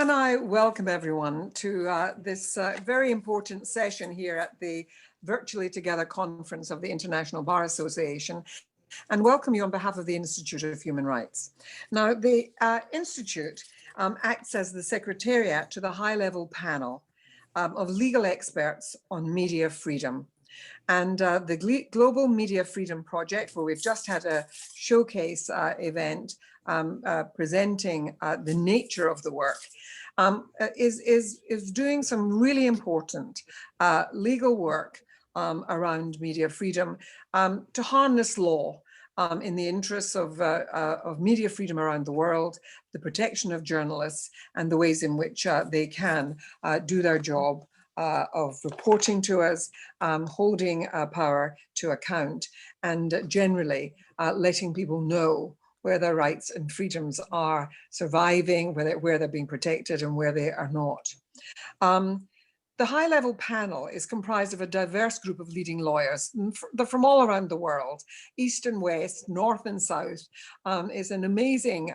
And I welcome everyone to this very important session here at the Virtually Together Conference of the International Bar Association, and welcome you on behalf of the Institute of Human Rights. Now, the Institute acts as the secretariat to the high-level panel of legal experts on media freedom. And the Global Media Freedom Project, where we've just had a showcase event presenting the nature of the work, is doing some really important legal work around media freedom to harness law in the interests of media freedom around the world, the protection of journalists, and the ways in which they can do their job of reporting to us, holding power to account, and generally letting people know where their rights and freedoms are surviving, where they're being protected and where they are not. The high-level panel is comprised of a diverse group of leading lawyers. They're from all around the world, east and west, north and south. Is an amazing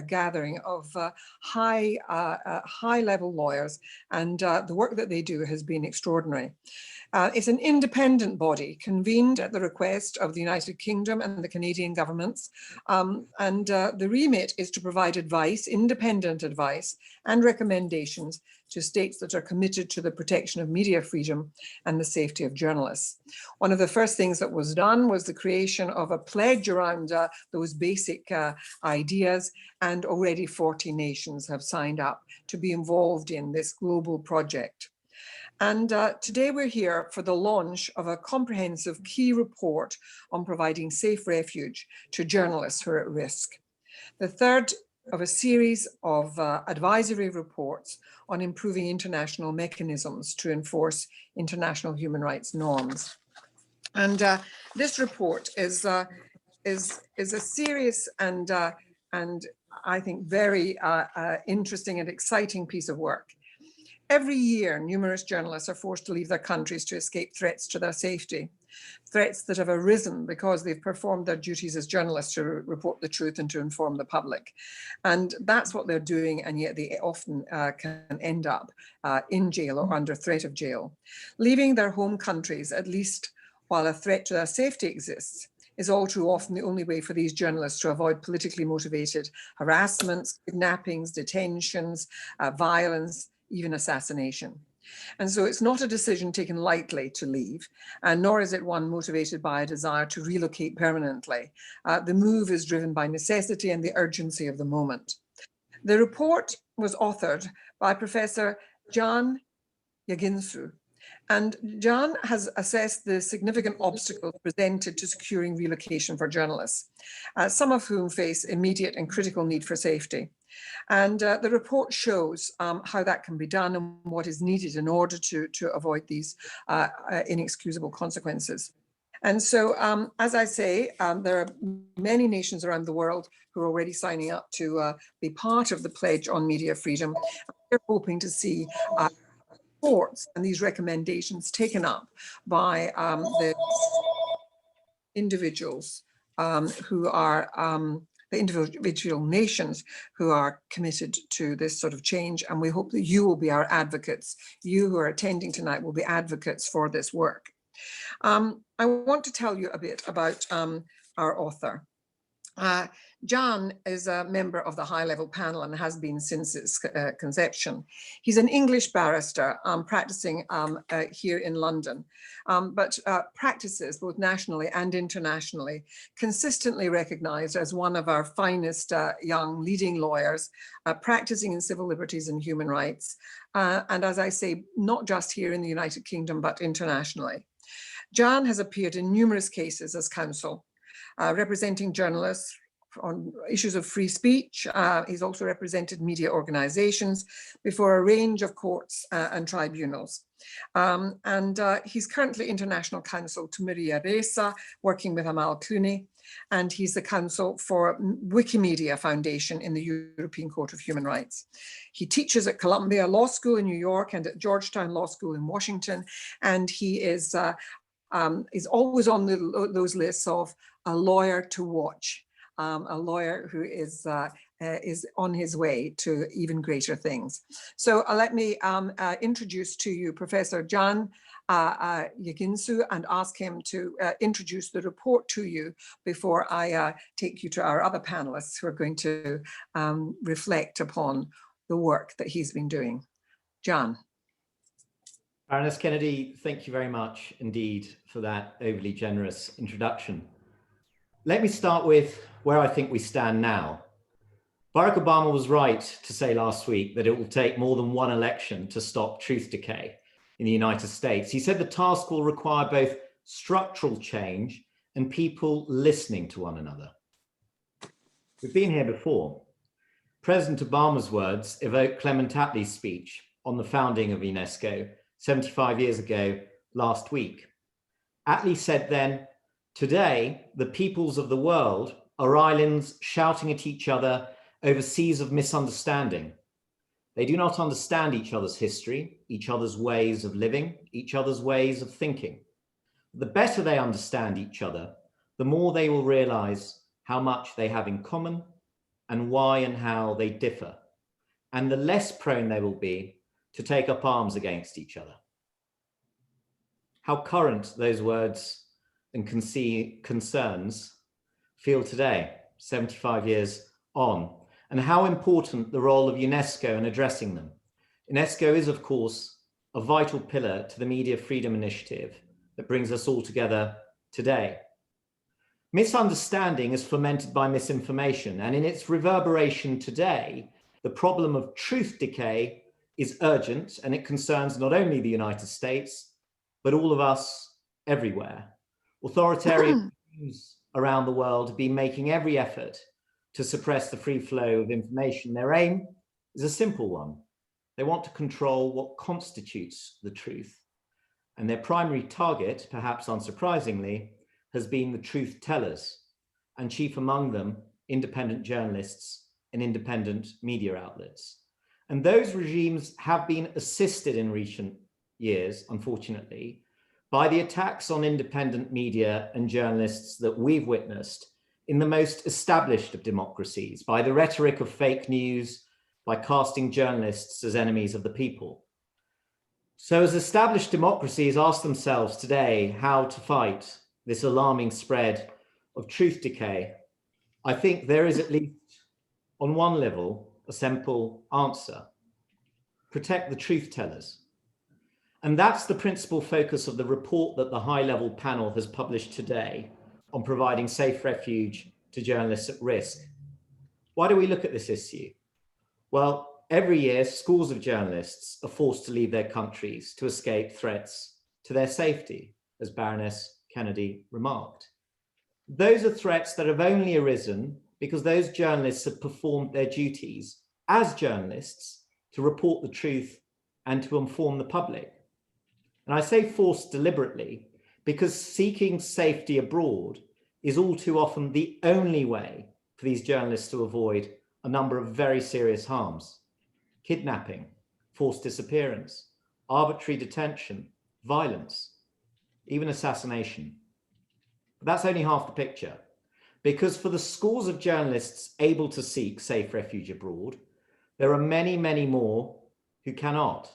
gathering of high-level lawyers, and the work that they do has been extraordinary. It's an independent body convened at the request of the United Kingdom and the Canadian governments. The remit is to provide advice, independent advice, and recommendations to states that are committed to the protection of media freedom and the safety of journalists. One of the first things that was done was the creation of a pledge around those basic ideas, and already 40 nations have signed up to be involved in this global project. And today we're here for the launch of a comprehensive key report on providing safe refuge to journalists who are at risk. The third of a series of advisory reports on improving international mechanisms to enforce international human rights norms. And this report is a serious and I think very interesting and exciting piece of work. Every year, numerous journalists are forced to leave their countries to escape threats to their safety, threats that have arisen because they've performed their duties as journalists to report the truth and to inform the public. And that's what they're doing, and yet they often can end up in jail or under threat of jail. Leaving their home countries, at least while a threat to their safety exists, is all too often the only way for these journalists to avoid politically motivated harassments, kidnappings, detentions, violence, even assassination. And so it's not a decision taken lightly to leave, and nor is it one motivated by a desire to relocate permanently. The move is driven by necessity and the urgency of the moment. The report was authored by Professor Can Yeginsu, and Can has assessed the significant obstacles presented to securing relocation for journalists, some of whom face immediate and critical need for safety. And the report shows how that can be done and what is needed in order to avoid these inexcusable consequences. And so, as I say, there are many nations around the world who are already signing up to be part of the pledge on media freedom. We're hoping to see reports and these recommendations taken up by the individuals who are the individual nations who are committed to this sort of change. And we hope that you will be our advocates. You who are attending tonight will be advocates for this work. I want to tell you a bit about our author. Can is a member of the high-level panel and has been since its conception. He's an English barrister practicing here in London, but practices both nationally and internationally, consistently recognized as one of our finest young leading lawyers, practicing in civil liberties and human rights. And as I say, not just here in the United Kingdom, but internationally. Can has appeared in numerous cases as counsel, representing journalists on issues of free speech. He's also represented media organizations before a range of courts and tribunals. He's currently international counsel to Maria Ressa, working with Amal Clooney, and he's the counsel for Wikimedia Foundation in the European Court of Human Rights. He teaches at Columbia Law School in New York and at Georgetown Law School in Washington, and he is always on those lists of a lawyer to watch, a lawyer who is is on his way to even greater things. So let me introduce to you Professor Can Yeginsu and ask him to introduce the report to you before I take you to our other panelists who are going to reflect upon the work that he's been doing. Can. Baroness Kennedy, thank you very much indeed for that overly generous introduction. Let me start with where I think we stand now. Barack Obama was right to say last week that it will take more than one election to stop truth decay in the United States. He said the task will require both structural change and people listening to one another. We've been here before. President Obama's words evoke Clement Attlee's speech on the founding of UNESCO 75 years ago last week. Attlee said then, "Today, the peoples of the world are islands shouting at each other over seas of misunderstanding. They do not understand each other's history, each other's ways of living, each other's ways of thinking. The better they understand each other, the more they will realize how much they have in common and why and how they differ, and the less prone they will be to take up arms against each other." How current those words and concerns feel today, 75 years on, and how important the role of UNESCO in addressing them. UNESCO is, of course, a vital pillar to the Media Freedom Initiative that brings us all together today. Misunderstanding is fomented by misinformation, and in its reverberation today, the problem of truth decay is urgent, and it concerns not only the United States, but all of us everywhere. Authoritarian regimes around the world have been making every effort to suppress the free flow of information. Their aim is a simple one. They want to control what constitutes the truth. And their primary target, perhaps unsurprisingly, has been the truth tellers, and chief among them, independent journalists and independent media outlets. And those regimes have been assisted in recent years, unfortunately, by the attacks on independent media and journalists that we've witnessed in the most established of democracies, by the rhetoric of fake news, by casting journalists as enemies of the people. So as established democracies ask themselves today how to fight this alarming spread of truth decay, I think there is at least on one level a simple answer: protect the truth tellers. And that's the principal focus of the report that the high-level panel has published today on providing safe refuge to journalists at risk. Why do we look at this issue? Well, every year, scores of journalists are forced to leave their countries to escape threats to their safety, as Baroness Kennedy remarked. Those are threats that have only arisen because those journalists have performed their duties as journalists to report the truth and to inform the public. And I say forced deliberately because seeking safety abroad is all too often the only way for these journalists to avoid a number of very serious harms: kidnapping, forced disappearance, arbitrary detention, violence, even assassination. But that's only half the picture, because for the scores of journalists able to seek safe refuge abroad, there are many, many more who cannot.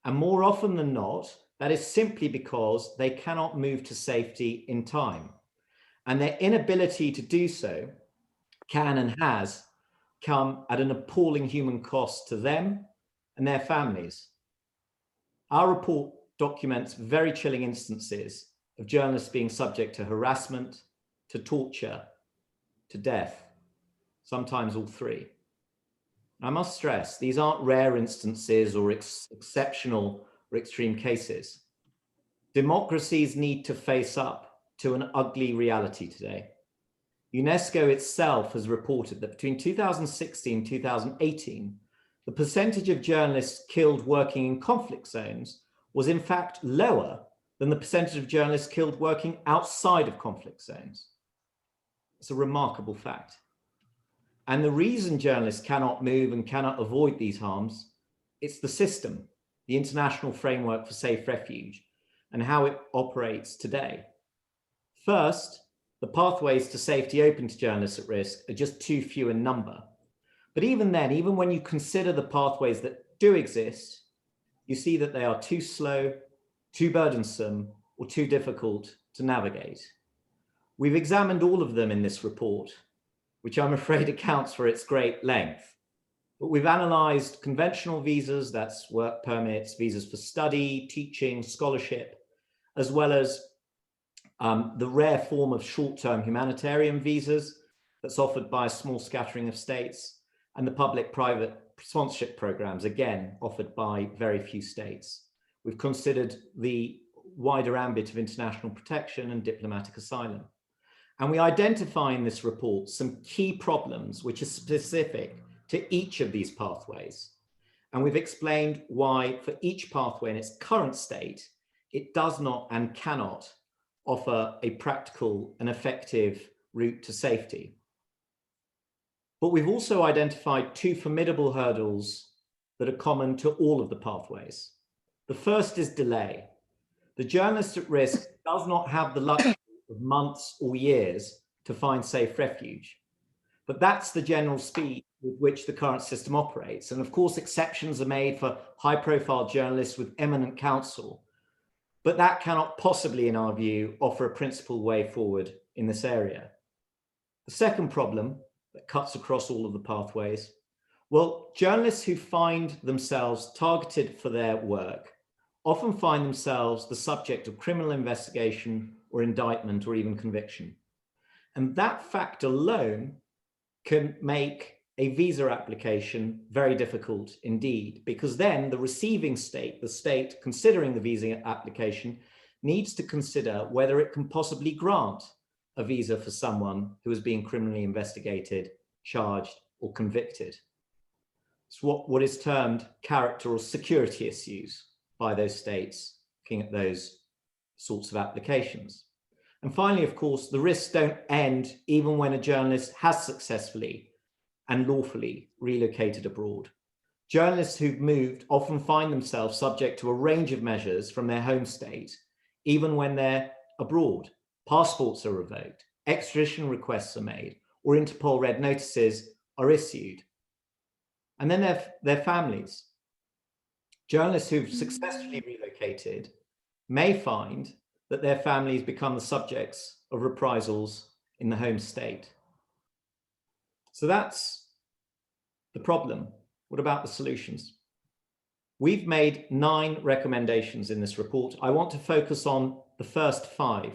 And more often than not, that is simply because they cannot move to safety in time. And their inability to do so can and has come at an appalling human cost to them and their families. Our report documents very chilling instances of journalists being subject to harassment, to torture, to death, sometimes all three. I must stress, these aren't rare instances or exceptional or extreme cases. Democracies need to face up to an ugly reality today. UNESCO itself has reported that between 2016 and 2018, the percentage of journalists killed working in conflict zones was in fact lower than the percentage of journalists killed working outside of conflict zones. It's a remarkable fact. And the reason journalists cannot move and cannot avoid these harms, it's the system, the international framework for safe refuge, and how it operates today. First, the pathways to safety open to journalists at risk are just too few in number. But even then, even when you consider the pathways that do exist, you see that they are too slow, too burdensome, or too difficult to navigate. We've examined all of them in this report, which I'm afraid accounts for its great length. But we've analysed conventional visas, that's work permits, visas for study, teaching, scholarship, as well as the rare form of short-term humanitarian visas that's offered by a small scattering of states, and the public-private sponsorship programs, again, offered by very few states. We've considered the wider ambit of international protection and diplomatic asylum. And we identify in this report some key problems which are specific to each of these pathways. And we've explained why for each pathway in its current state, it does not and cannot offer a practical and effective route to safety. But we've also identified two formidable hurdles that are common to all of the pathways. The first is delay. The journalist at risk does not have the luxury of months or years to find safe refuge. But that's the general speed with which the current system operates. And of course, exceptions are made for high-profile journalists with eminent counsel. But that cannot possibly, in our view, offer a principled way forward in this area. The second problem that cuts across all of the pathways, well, journalists who find themselves targeted for their work often find themselves the subject of criminal investigation or indictment or even conviction. And that fact alone can make a visa application very difficult indeed, because then the receiving state, the state considering the visa application, needs to consider whether it can possibly grant a visa for someone who is being criminally investigated, charged, or convicted. It's what is termed character or security issues by those states looking at those sorts of applications. And finally, of course, the risks don't end even when a journalist has successfully and lawfully relocated abroad. Journalists who've moved often find themselves subject to a range of measures from their home state, even when they're abroad. Passports are revoked, extradition requests are made, or Interpol red notices are issued. And then their families. Journalists who've successfully relocated may find that their families become the subjects of reprisals in the home state. So that's the problem. What about the solutions? We've made 9 recommendations in this report. I want to focus on the first 5.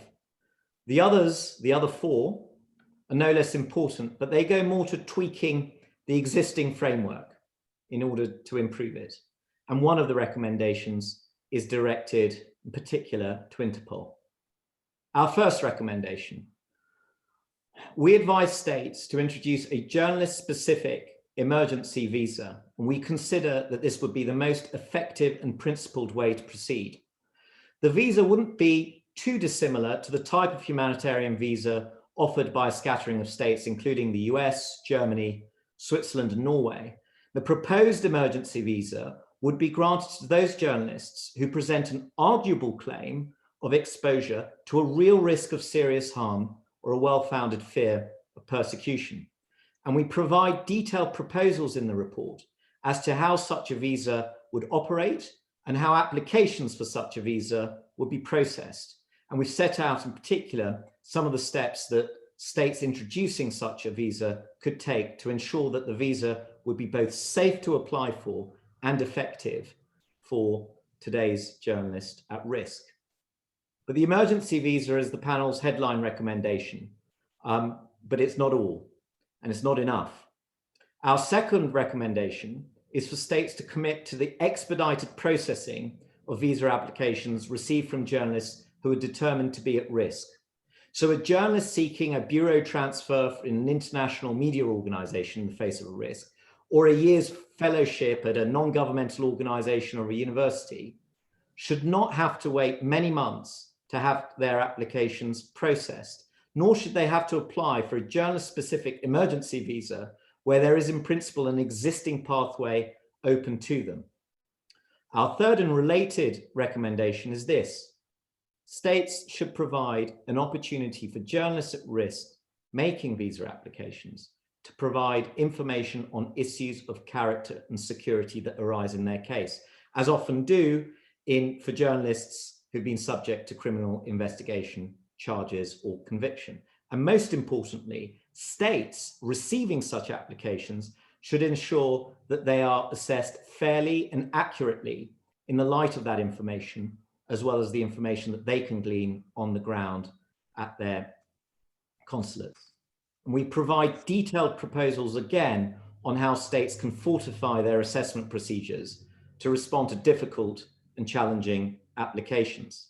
The other 4, are no less important, but they go more to tweaking the existing framework in order to improve it. And one of the recommendations is directed in particular to Interpol. Our first recommendation: we advise states to introduce a journalist-specific emergency visa, and we consider that this would be the most effective and principled way to proceed. The visa wouldn't be too dissimilar to the type of humanitarian visa offered by a scattering of states, including the US, Germany, Switzerland, and Norway. The proposed emergency visa would be granted to those journalists who present an arguable claim of exposure to a real risk of serious harm or a well-founded fear of persecution. And we provide detailed proposals in the report as to how such a visa would operate and how applications for such a visa would be processed. And we've set out in particular some of the steps that states introducing such a visa could take to ensure that the visa would be both safe to apply for and effective for today's journalist at risk. But the emergency visa is the panel's headline recommendation, but it's not all, and it's not enough. Our second recommendation is for states to commit to the expedited processing of visa applications received from journalists who are determined to be at risk. So a journalist seeking a bureau transfer in an international media organization in the face of a risk, or a year's fellowship at a non-governmental organization or a university, should not have to wait many months to have their applications processed, nor should they have to apply for a journalist-specific emergency visa where there is in principle an existing pathway open to them. Our third and related recommendation is this: states should provide an opportunity for journalists at risk making visa applications to provide information on issues of character and security that arise in their case, as often do for journalists who've been subject to criminal investigation, charges, or conviction. And most importantly, states receiving such applications should ensure that they are assessed fairly and accurately in the light of that information, as well as the information that they can glean on the ground at their consulates. And we provide detailed proposals again on how states can fortify their assessment procedures to respond to difficult and challenging applications.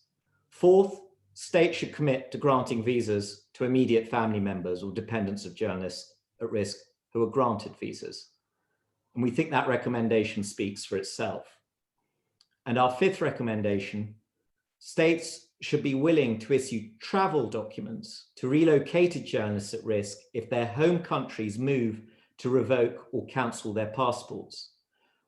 Fourth, states should commit to granting visas to immediate family members or dependents of journalists at risk who are granted visas. And we think that recommendation speaks for itself. And our fifth recommendation, states should be willing to issue travel documents to relocated journalists at risk if their home countries move to revoke or cancel their passports.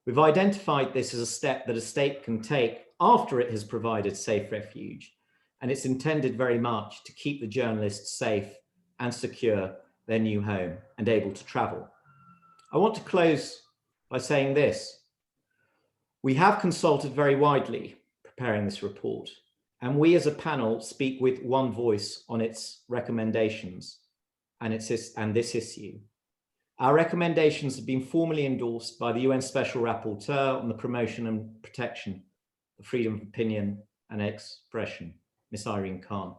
We've identified this as a step that a state can take after it has provided safe refuge, and it's intended very much to keep the journalists safe and secure their new home and able to travel. I want to close by saying this. We have consulted very widely preparing this report, and we as a panel speak with one voice on its recommendations and this issue. Our recommendations have been formally endorsed by the UN Special Rapporteur on the promotion and protection of freedom of opinion and expression, Ms. Irene Khan.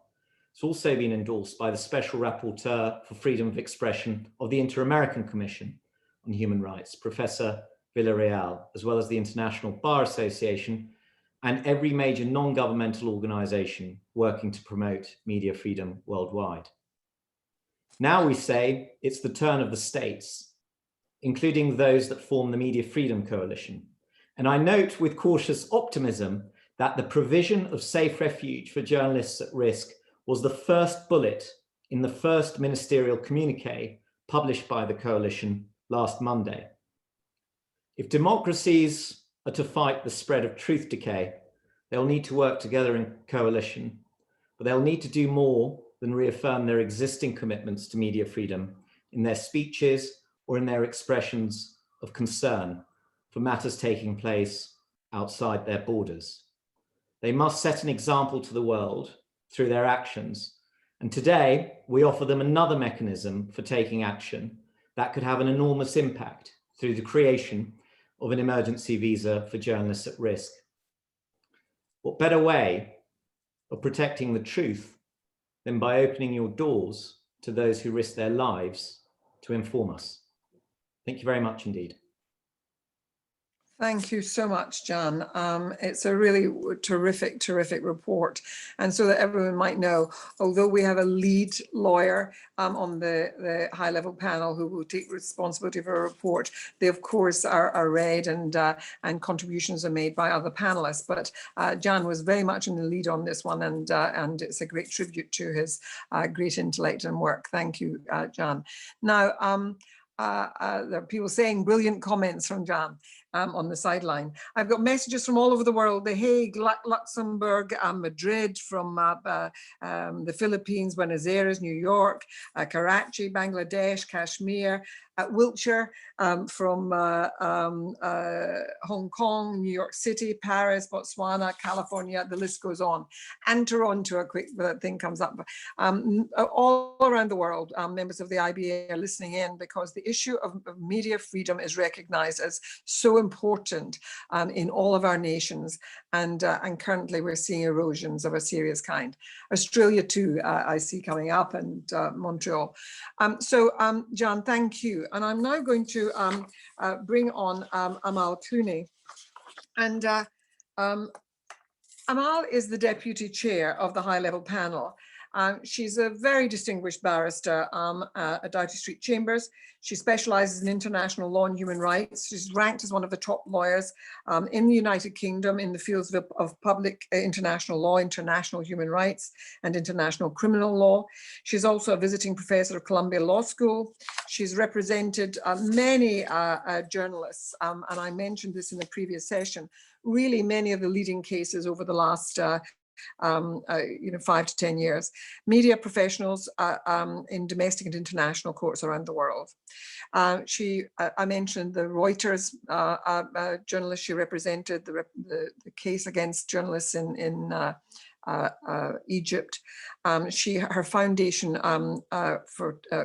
It's also been endorsed by the Special Rapporteur for Freedom of Expression of the Inter-American Commission on Human Rights, Professor Villarreal, as well as the International Bar Association and every major non-governmental organization working to promote media freedom worldwide. Now we say it's the turn of the states, including those that form the Media Freedom Coalition. And I note with cautious optimism that the provision of safe refuge for journalists at risk was the first bullet in the first ministerial communique published by the coalition last Monday. If democracies are to fight the spread of truth decay, they'll need to work together in coalition, but they'll need to do more than reaffirm their existing commitments to media freedom in their speeches or in their expressions of concern for matters taking place outside their borders. They must set an example to the world through their actions. And today, we offer them another mechanism for taking action that could have an enormous impact through the creation of an emergency visa for journalists at risk. What better way of protecting the truth than by opening your doors to those who risk their lives to inform us? Thank you very much indeed. Thank you so much, Jan. It's a really terrific report. And so that everyone might know, although we have a lead lawyer on the high-level panel who will take responsibility for a report, they of course are read and contributions are made by other panelists. But Jan was very much in the lead on this one, and it's a great tribute to his great intellect and work. Thank you, Jan. Now, there are people saying brilliant comments from Jan. On the sideline. I've got messages from all over the world: The Hague, Luxembourg, Madrid, from the Philippines, Buenos Aires, New York, Karachi, Bangladesh, Kashmir, Wiltshire, from Hong Kong, New York City, Paris, Botswana, California, the list goes on. And Toronto, a quick thing comes up. All around the world, members of the IBA are listening in because the issue of media freedom is recognized as so important in all of our nations, and currently we're seeing erosions of a serious kind. Australia too, I see coming up, and Montreal. Jan, thank you. And I'm now going to bring on Amal Clooney. And Amal is the deputy chair of the high-level panel. She's a very distinguished barrister at Doughty Street Chambers. She specializes in international law and human rights. She's ranked as one of the top lawyers in the United Kingdom in the fields of public international law, international human rights, and international criminal law. She's also a visiting professor of Columbia Law School. She's represented many journalists, and I mentioned this in the previous session, really many of the leading cases over the last 5 to 10 years, media professionals in domestic and international courts around the world. I mentioned the Reuters journalist. She represented the case against journalists in Egypt. Her foundation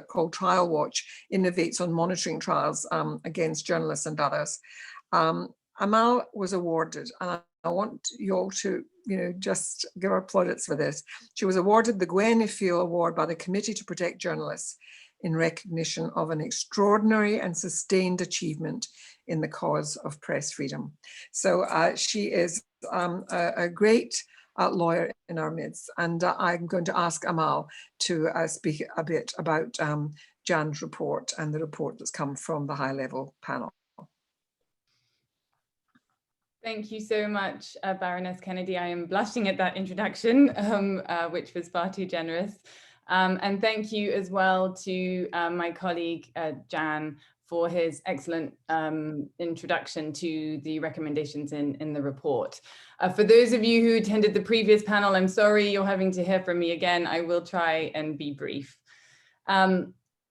called Trial Watch innovates on monitoring trials against journalists and others. Amal was awarded, and I want you all to, just give her plaudits for this. She was awarded the Gwen Ifil Award by the Committee to Protect Journalists in recognition of an extraordinary and sustained achievement in the cause of press freedom. So she is a great lawyer in our midst, and I'm going to ask Amal to speak a bit about Jan's report and the report that's come from the high-level panel. Thank you so much, Baroness Kennedy. I am blushing at that introduction, which was far too generous. And thank you as well to my colleague, Jan, for his excellent introduction to the recommendations in the report. For those of you who attended the previous panel, I'm sorry you're having to hear from me again. I will try and be brief.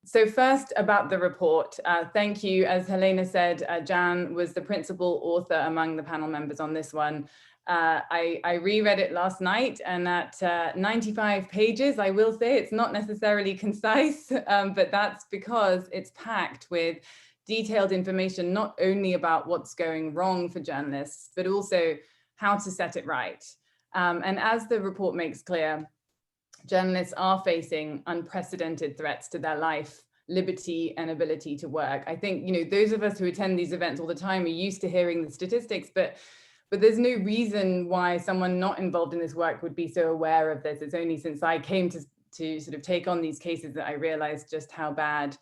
So first about the report, thank you. As Helena said, Jan was the principal author among the panel members on this one. I reread it last night, and at 95 pages, I will say it's not necessarily concise, but that's because it's packed with detailed information, not only about what's going wrong for journalists, but also how to set it right. And as the report makes clear, journalists are facing unprecedented threats to their life, liberty, and ability to work. I think, those of us who attend these events all the time are used to hearing the statistics, but there's no reason why someone not involved in this work would be so aware of this. It's only since I came to sort of take on these cases that I realized just how bad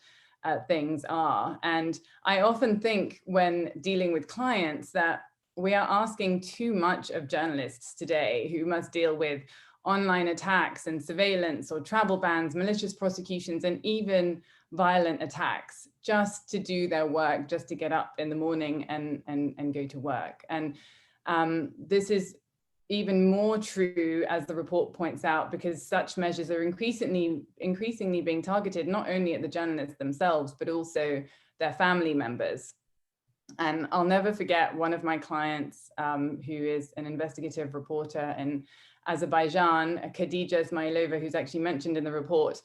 things are. And I often think when dealing with clients that we are asking too much of journalists today, who must deal with online attacks and surveillance or travel bans, malicious prosecutions, and even violent attacks, just to do their work, just to get up in the morning and go to work. And this is even more true, as the report points out, because such measures are increasingly being targeted not only at the journalists themselves, but also their family members. And I'll never forget one of my clients, who is an investigative reporter in Azerbaijan, Khadija Ismailova, who's actually mentioned in the report.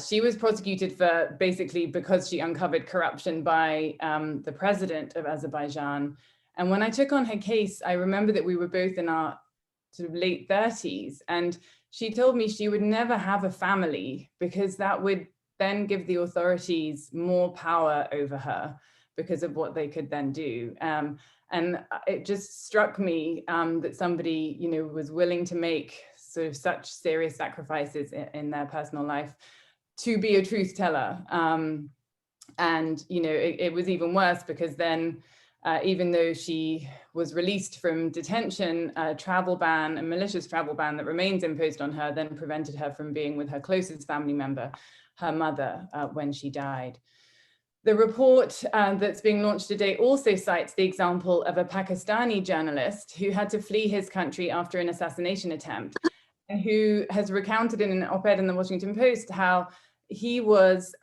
She was prosecuted for because she uncovered corruption by the president of Azerbaijan. And when I took on her case, I remember that we were both in our sort of late 30s, and she told me she would never have a family because that would then give the authorities more power over her because of what they could then do. And it just struck me that somebody, was willing to make sort of such serious sacrifices in their personal life to be a truth teller. And, it was even worse because then, even though she was released from detention, a malicious travel ban that remains imposed on her then prevented her from being with her closest family member, her mother, when she died. The report that's being launched today also cites the example of a Pakistani journalist who had to flee his country after an assassination attempt, and who has recounted in an op-ed in the Washington Post how he was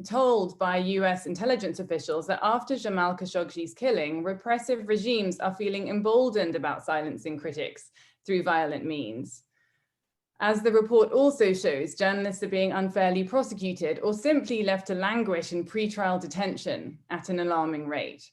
told by US intelligence officials that after Jamal Khashoggi's killing, repressive regimes are feeling emboldened about silencing critics through violent means. As the report also shows, journalists are being unfairly prosecuted or simply left to languish in pretrial detention at an alarming rate.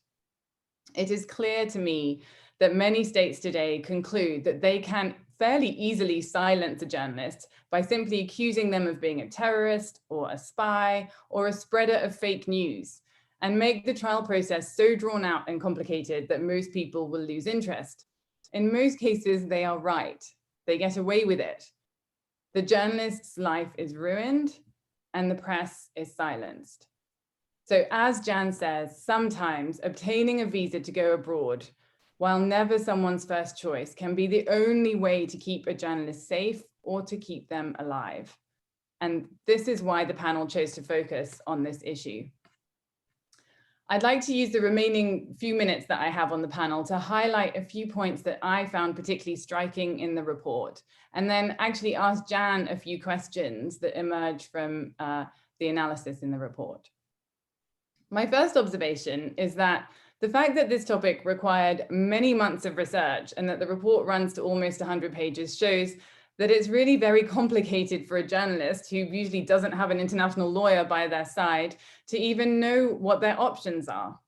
It is clear to me that many states today conclude that they can fairly easily silence a journalist by simply accusing them of being a terrorist or a spy or a spreader of fake news, and make the trial process so drawn out and complicated that most people will lose interest. In most cases, they are right. They get away with it. The journalist's life is ruined and the press is silenced. So as Jan says, sometimes obtaining a visa to go abroad, while never someone's first choice, can be the only way to keep a journalist safe or to keep them alive. And this is why the panel chose to focus on this issue. I'd like to use the remaining few minutes that I have on the panel to highlight a few points that I found particularly striking in the report, and then actually ask Jan a few questions that emerge from the analysis in the report. My first observation is that the fact that this topic required many months of research and that the report runs to almost 100 pages shows that it's really very complicated for a journalist who usually doesn't have an international lawyer by their side to even know what their options are.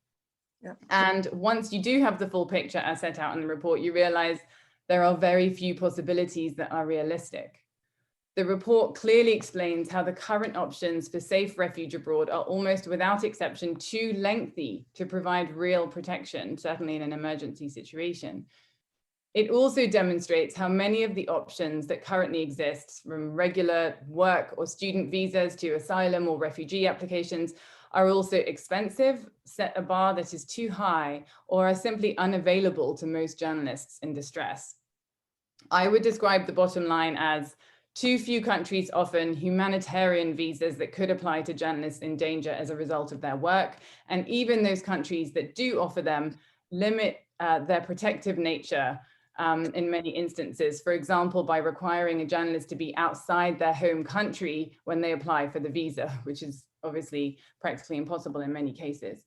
Yeah. And once you do have the full picture as set out in the report, you realize there are very few possibilities that are realistic. The report clearly explains how the current options for safe refuge abroad are almost without exception too lengthy to provide real protection, certainly in an emergency situation. It also demonstrates how many of the options that currently exist, from regular work or student visas to asylum or refugee applications, are also expensive, set a bar that is too high, or are simply unavailable to most journalists in distress. I would describe the bottom line as too few countries offer humanitarian visas that could apply to journalists in danger as a result of their work. And even those countries that do offer them limit their protective nature in many instances, for example, by requiring a journalist to be outside their home country when they apply for the visa, which is obviously practically impossible in many cases.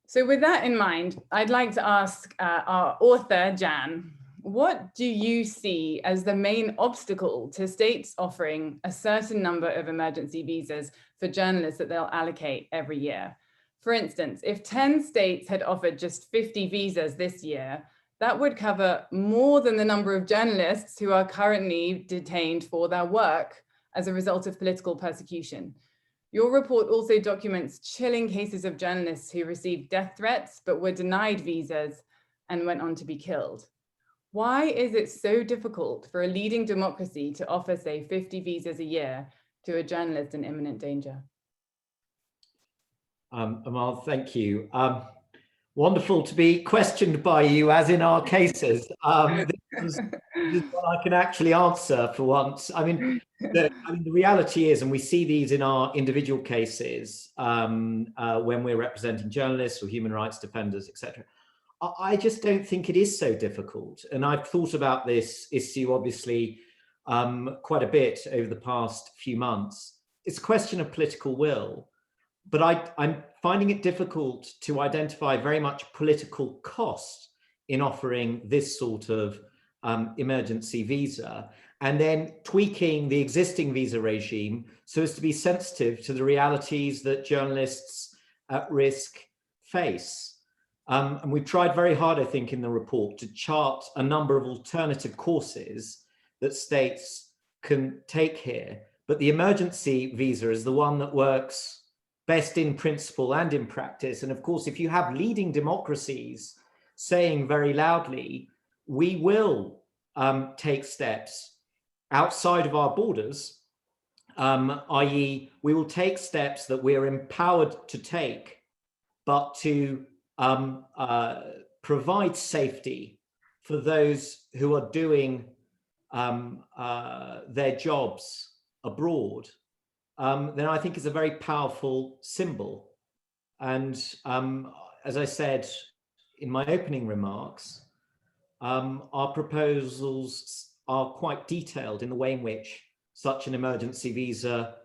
So with that in mind, I'd like to ask our author, Jan, what do you see as the main obstacle to states offering a certain number of emergency visas for journalists that they'll allocate every year? For instance, if 10 states had offered just 50 visas this year, that would cover more than the number of journalists who are currently detained for their work as a result of political persecution. Your report also documents chilling cases of journalists who received death threats but were denied visas and went on to be killed. Why is it so difficult for a leading democracy to offer, say, 50 visas a year to a journalist in imminent danger? Amal, thank you. Wonderful to be questioned by you, as in our cases. This is what I can actually answer for once. I mean, the reality is, and we see these in our individual cases when we're representing journalists or human rights defenders, etc. I just don't think it is so difficult. And I've thought about this issue, obviously, quite a bit over the past few months. It's a question of political will. But I'm finding it difficult to identify very much political cost in offering this sort of emergency visa, and then tweaking the existing visa regime so as to be sensitive to the realities that journalists at risk face. And we've tried very hard, I think, in the report to chart a number of alternative courses that states can take here. But the emergency visa is the one that works best in principle and in practice. And of course, if you have leading democracies saying very loudly, we will take steps outside of our borders, i.e. we will take steps that we are empowered to take, but to provide safety for those who are doing their jobs abroad, then I think it's a very powerful symbol. And as I said in my opening remarks, our proposals are quite detailed in the way in which such an emergency visa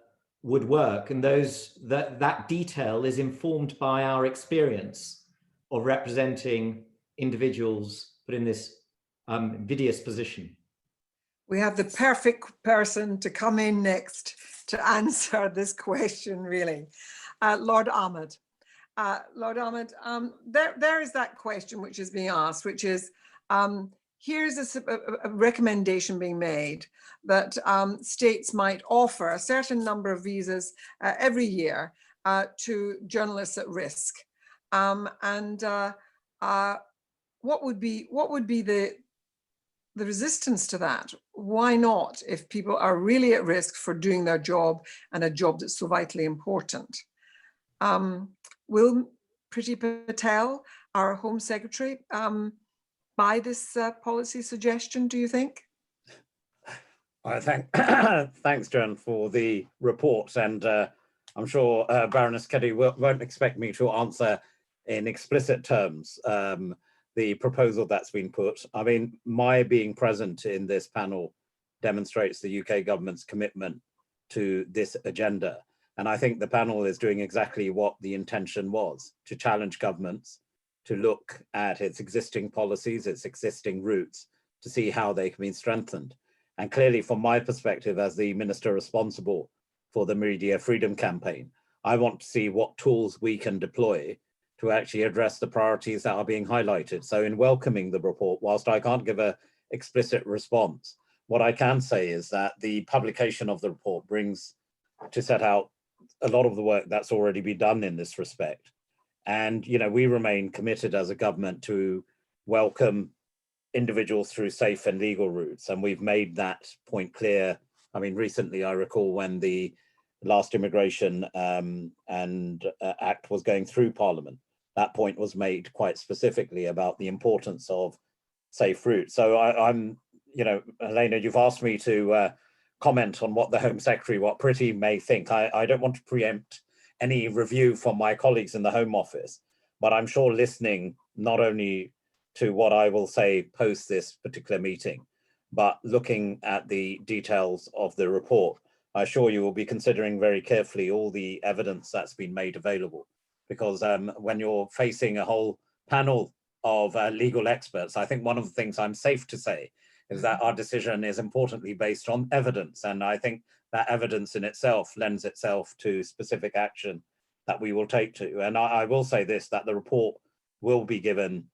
would work. And that detail is informed by our experience of representing individuals put in this invidious position. We have the perfect person to come in next to answer this question, really. Lord Ahmed. Lord Ahmed, there is that question which is being asked, which is, here's a recommendation being made that states might offer a certain number of visas every year to journalists at risk. What would be the resistance to that? Why not, if people are really at risk for doing their job and a job that's so vitally important? Will Priti Patel, our Home Secretary, buy this policy suggestion, do you think? Thanks, Jan, for the report. And I'm sure Baroness Keddy won't expect me to answer in explicit terms the proposal that's been put. I mean, my being present in this panel demonstrates the UK government's commitment to this agenda. And I think the panel is doing exactly what the intention was, to challenge governments, to look at its existing policies, its existing routes, to see how they can be strengthened. And clearly, from my perspective as the minister responsible for the Media Freedom Campaign, I want to see what tools we can deploy to actually address the priorities that are being highlighted. So in welcoming the report, whilst I can't give an explicit response, what I can say is that the publication of the report brings to set out a lot of the work that's already been done in this respect. And, you know, we remain committed as a government to welcome individuals through safe and legal routes. And we've made that point clear. I mean, recently, I recall when the last immigration act was going through Parliament, that point was made quite specifically about the importance of safe routes. So I'm, you know, Helena, you've asked me to comment on what the Home Secretary, what Priti may think. I don't want to preempt any review from my colleagues in the Home Office, but I'm sure listening not only to what I will say post this particular meeting, but looking at the details of the report, I assure you will be considering very carefully all the evidence that's been made available. Because when you're facing a whole panel of legal experts, I think one of the things I'm safe to say is that our decision is importantly based on evidence. And I think that evidence in itself lends itself to specific action that we will take to. And I will say this, that the report will be given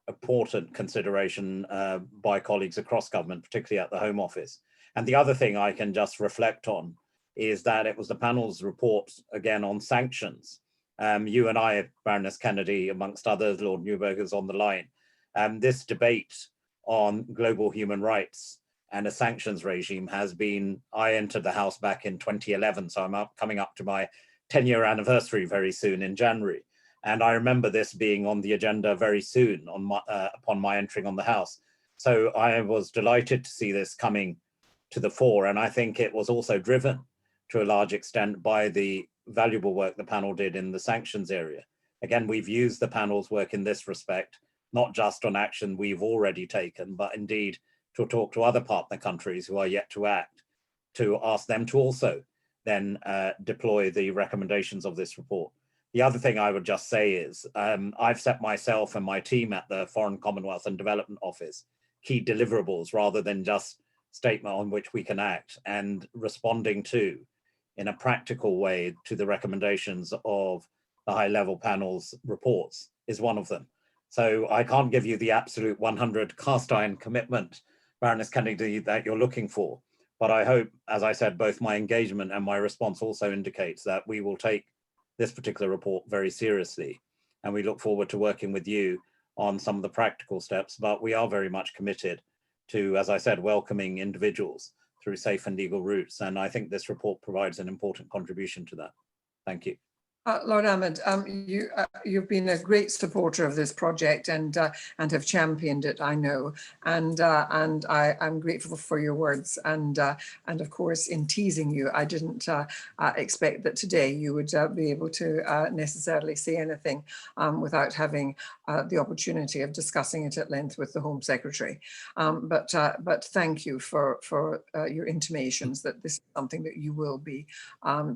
important consideration by colleagues across government, particularly at the Home Office. And the other thing I can just reflect on is that it was the panel's report, again, on sanctions. You and I, Baroness Kennedy, amongst others, Lord Neuberger's on the line. This debate on global human rights and a sanctions regime has been, I entered the House back in 2011, so I'm coming up to my 10-year anniversary very soon in January. And I remember this being on the agenda very soon on upon my entering on the House. So I was delighted to see this coming to the fore. And I think it was also driven to a large extent by the valuable work the panel did in the sanctions area. Again, we've used the panel's work in this respect, not just on action we've already taken, but indeed to talk to other partner countries who are yet to act, to ask them to also then deploy the recommendations of this report. The other thing I would just say is I've set myself and my team at the Foreign Commonwealth and Development Office key deliverables rather than just statement on which we can act, and responding to in a practical way to the recommendations of the high-level panel's reports is one of them. So I can't give you the absolute 100 cast iron commitment, Baroness Kennedy, that you're looking for. But I hope, as I said, both my engagement and my response also indicates that we will take this particular report very seriously. And we look forward to working with you on some of the practical steps, but we are very much committed to, as I said, welcoming individuals through safe and legal routes. And I think this report provides an important contribution to that. Thank you. Lord Ahmed, you've been a great supporter of this project and have championed it, I know, and I'm grateful for your words. And of course, in teasing you, I didn't expect that today you would be able to necessarily say anything without having the opportunity of discussing it at length with the Home Secretary. But thank you for your intimations that this is something that you will be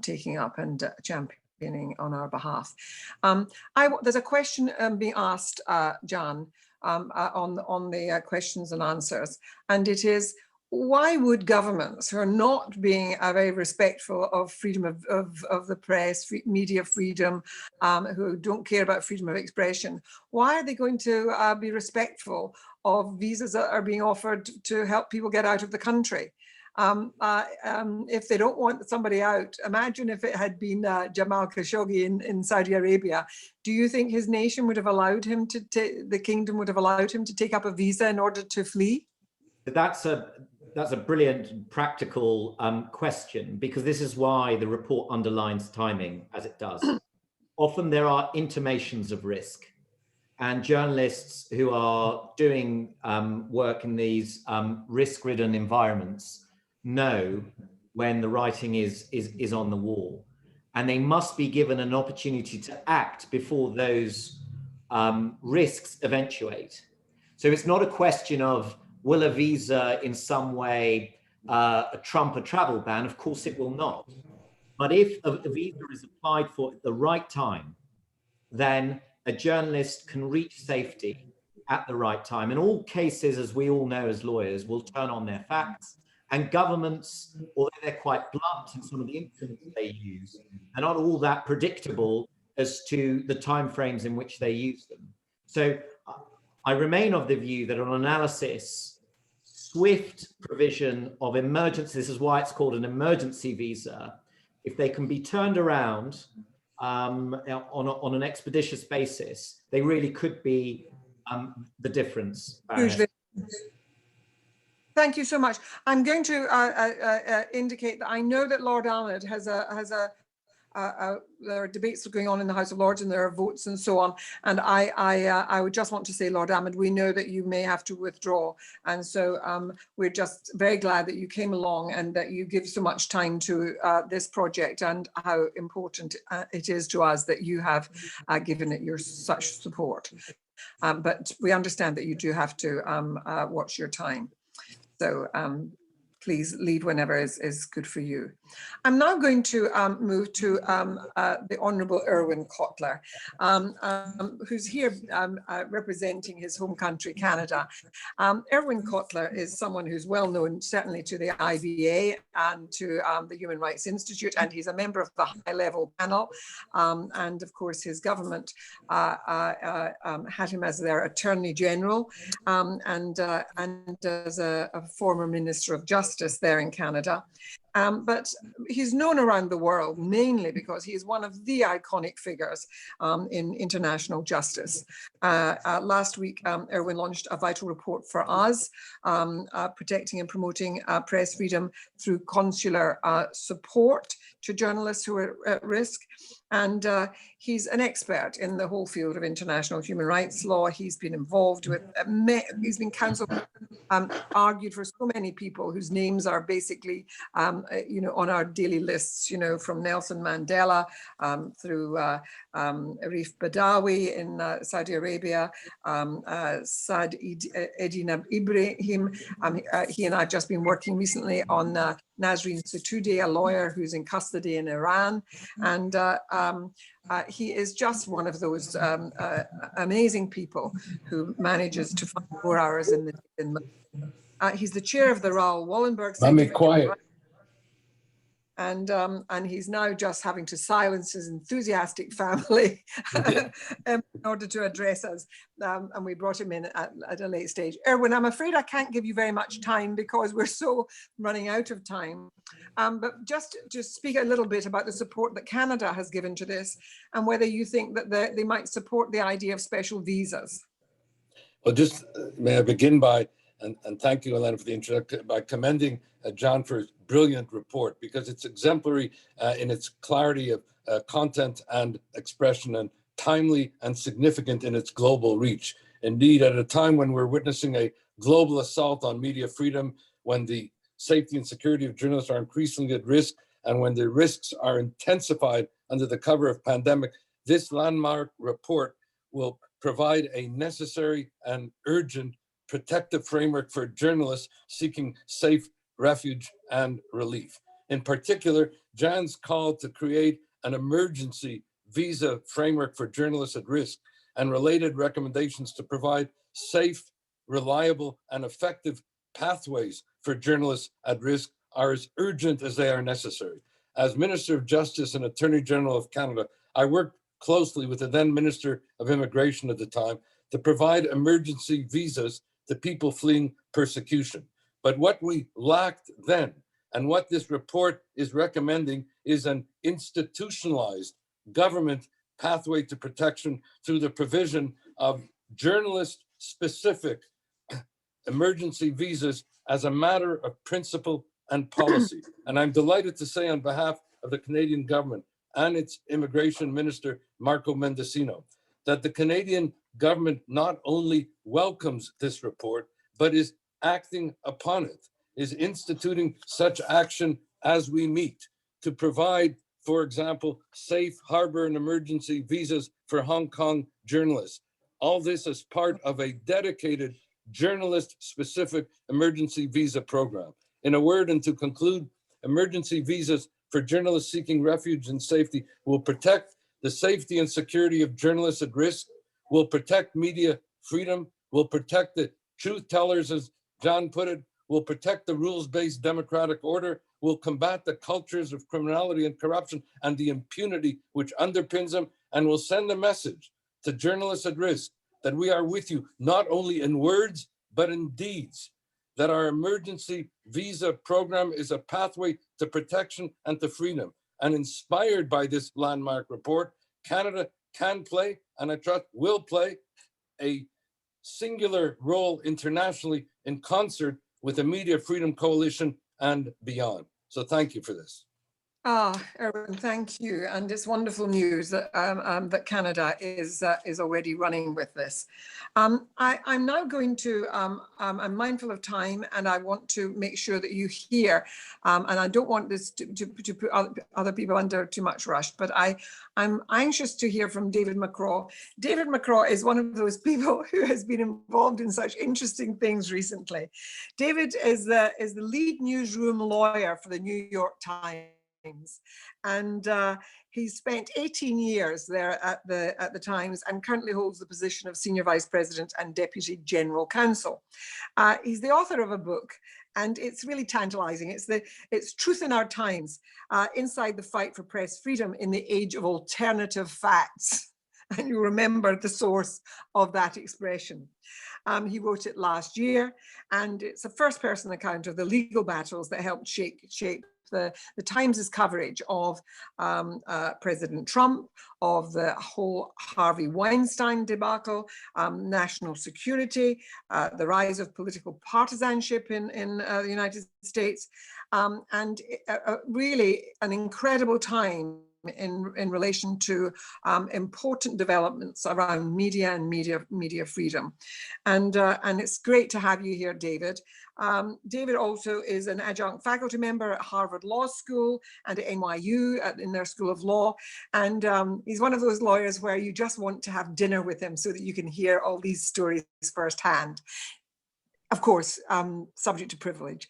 taking up and championing on our behalf. There's a question being asked, Jan, on the questions and answers, and it is, why would governments who are not being very respectful of freedom of the press, media freedom, who don't care about freedom of expression, why are they going to be respectful of visas that are being offered to help people get out of the country? If they don't want somebody out, imagine if it had been Jamal Khashoggi in Saudi Arabia. Do you think his nation would have allowed him to, the kingdom would have allowed him to take up a visa in order to flee? That's a brilliant practical question, because this is why the report underlines timing as it does. Often there are intimations of risk, and journalists who are doing work in these risk-ridden environments know when the writing is on the wall, and they must be given an opportunity to act before those risks eventuate. So it's not a question of, will a visa in some way trump a travel ban? Of course it will not. But if a visa is applied for at the right time, then a journalist can reach safety at the right time. And all cases, as we all know as lawyers, will turn on their facts. And governments, although they're quite blunt in some of the instruments they use, are not all that predictable as to the timeframes in which they use them. So I remain of the view that on analysis, swift provision of emergency, this is why it's called an emergency visa, if they can be turned around on an expeditious basis, they really could be the difference. Hugely. Thank you so much. I'm going to indicate that I know that Lord Ahmed has there are debates going on in the House of Lords and there are votes and so on. And I would just want to say, Lord Ahmed, we know that you may have to withdraw. And so we're just very glad that you came along and that you give so much time to this project and how important it is to us that you have given it your such support. But we understand that you do have to watch your time. So please leave whenever is good for you. I'm now going to move to the Honourable Irwin Cotler, who's here representing his home country, Canada. Irwin Cotler is someone who's well known, certainly to the IBA and to the Human Rights Institute, and he's a member of the high-level panel. And of course, his government had him as their Attorney General and as a former Minister of Justice there in Canada. But he's known around the world mainly because he is one of the iconic figures in international justice. Last week, Irwin launched a vital report for us, protecting and promoting press freedom through consular support to journalists who are at risk. And he's an expert in the whole field of international human rights law. He's been involved with, he's been counseled, argued for so many people whose names are basically, on our daily lists, from Nelson Mandela through Arif Badawi in Saudi Arabia, Saad Edina Ibrahim. He and I have just been working recently on Nasreen Sotoudeh, a lawyer who's in custody in Iran. And he is just one of those amazing people who manages to find 4 hours in the day. He's the chair of the Raoul Wallenberg Center. Quiet. And he's now just having to silence his enthusiastic family in order to address us. And we brought him in at a late stage. Irwin, I'm afraid I can't give you very much time because we're so running out of time. But just to speak a little bit about the support that Canada has given to this and whether you think that they might support the idea of special visas. Well, just may I begin by, and thank you, Elena, for the introduction, by commending John for his brilliant report, because it's exemplary in its clarity of content and expression, and timely and significant in its global reach. Indeed, at a time when we're witnessing a global assault on media freedom, when the safety and security of journalists are increasingly at risk, and when the risks are intensified under the cover of pandemic, this landmark report will provide a necessary and urgent protective framework for journalists seeking safe refuge and relief. In particular, Jan's call to create an emergency visa framework for journalists at risk and related recommendations to provide safe, reliable, and effective pathways for journalists at risk are as urgent as they are necessary. As Minister of Justice and Attorney General of Canada, I worked closely with the then Minister of Immigration at the time to provide emergency visas to people fleeing persecution. But what we lacked then, and what this report is recommending, is an institutionalized government pathway to protection through the provision of journalist-specific emergency visas as a matter of principle and policy. And I'm delighted to say on behalf of the Canadian government and its immigration minister, Marco Mendicino, that the Canadian government not only welcomes this report, but is acting upon it, is instituting such action as we meet to provide, for example, safe harbor and emergency visas for Hong Kong journalists, All this as part of a dedicated journalist-specific emergency visa program. In a word, and to conclude, emergency visas for journalists seeking refuge and safety will protect the safety and security of journalists at risk, will protect media freedom, will protect the truth tellers, as John put it, will protect the rules-based democratic order, will combat the cultures of criminality and corruption and the impunity which underpins them, and will send a message to journalists at risk that we are with you, not only in words, but in deeds, that our emergency visa program is a pathway to protection and to freedom. And inspired by this landmark report, Canada can play, and I trust will play, a singular role internationally in concert with the Media Freedom Coalition and beyond. So thank you for this. Erwin, thank you. And it's wonderful news that that Canada is already running with this. I'm now going to, I'm mindful of time, and I want to make sure that you hear, and I don't want this to put other people under too much rush, but I'm anxious to hear from David McCraw. David McCraw is one of those people who has been involved in such interesting things recently. David is the lead newsroom lawyer for the New York Times. And he spent 18 years there at the Times and currently holds the position of Senior Vice President and Deputy General Counsel. He's the author of a book, and it's really tantalizing. It's Truth in Our Times, Inside the Fight for Press Freedom in the Age of Alternative Facts. And you remember the source of that expression. He wrote it last year, and it's a first-person account of the legal battles that helped shape the Times' coverage of President Trump, of the whole Harvey Weinstein debacle, national security, the rise of political partisanship in the United States, and really an incredible time in relation to important developments around media and media freedom. And it's great to have you here, David. David also is an adjunct faculty member at Harvard Law School and at NYU in their School of Law. And he's one of those lawyers where you just want to have dinner with him so that you can hear all these stories firsthand. Of course, subject to privilege.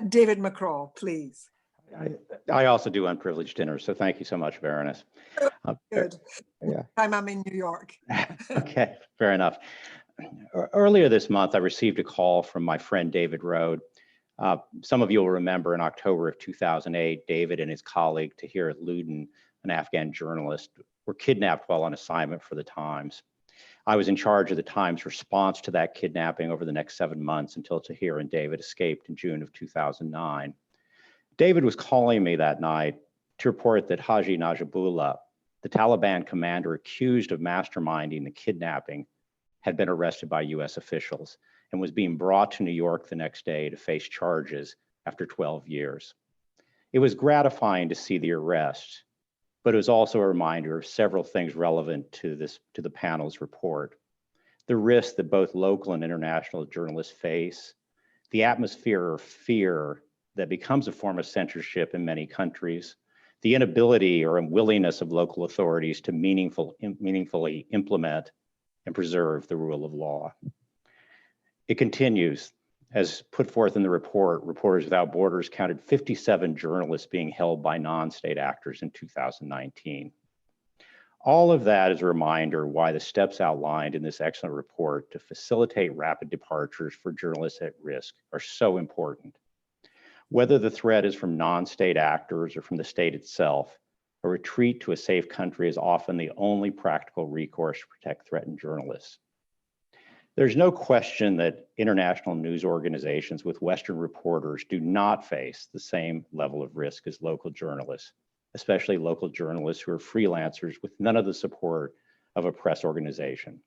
David McCraw, please. I also do unprivileged dinners, so thank you so much, Baroness. Good. Yeah. I'm in New York. Okay, fair enough. Earlier this month, I received a call from my friend David Rode. Some of you will remember in October of 2008, David and his colleague Tahir Ludin, an Afghan journalist, were kidnapped while on assignment for the Times. I was in charge of the Times' response to that kidnapping over the next 7 months until Tahir and David escaped in June of 2009. David was calling me that night to report that Haji Najibullah, the Taliban commander accused of masterminding the kidnapping, had been arrested by US officials and was being brought to New York the next day to face charges after 12 years. It was gratifying to see the arrest, but it was also a reminder of several things relevant to the panel's report. The risks that both local and international journalists face, the atmosphere of fear that becomes a form of censorship in many countries, the inability or unwillingness of local authorities to meaningfully implement and preserve the rule of law. It continues, as put forth in the report, Reporters Without Borders counted 57 journalists being held by non-state actors in 2019. All of that is a reminder why the steps outlined in this excellent report to facilitate rapid departures for journalists at risk are so important. Whether the threat is from non-state actors or from the state itself, a retreat to a safe country is often the only practical recourse to protect threatened journalists. There's no question that international news organizations with Western reporters do not face the same level of risk as local journalists, especially local journalists who are freelancers with none of the support of a press organization.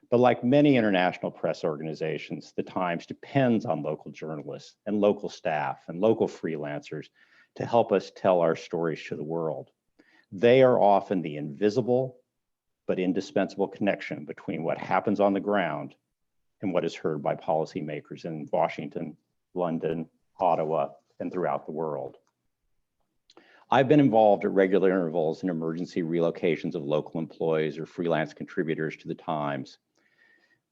But like many international press organizations, the Times depends on local journalists and local staff and local freelancers to help us tell our stories to the world. They are often the invisible but indispensable connection between what happens on the ground and what is heard by policymakers in Washington, London, Ottawa, and throughout the world. I've been involved at regular intervals in emergency relocations of local employees or freelance contributors to the Times.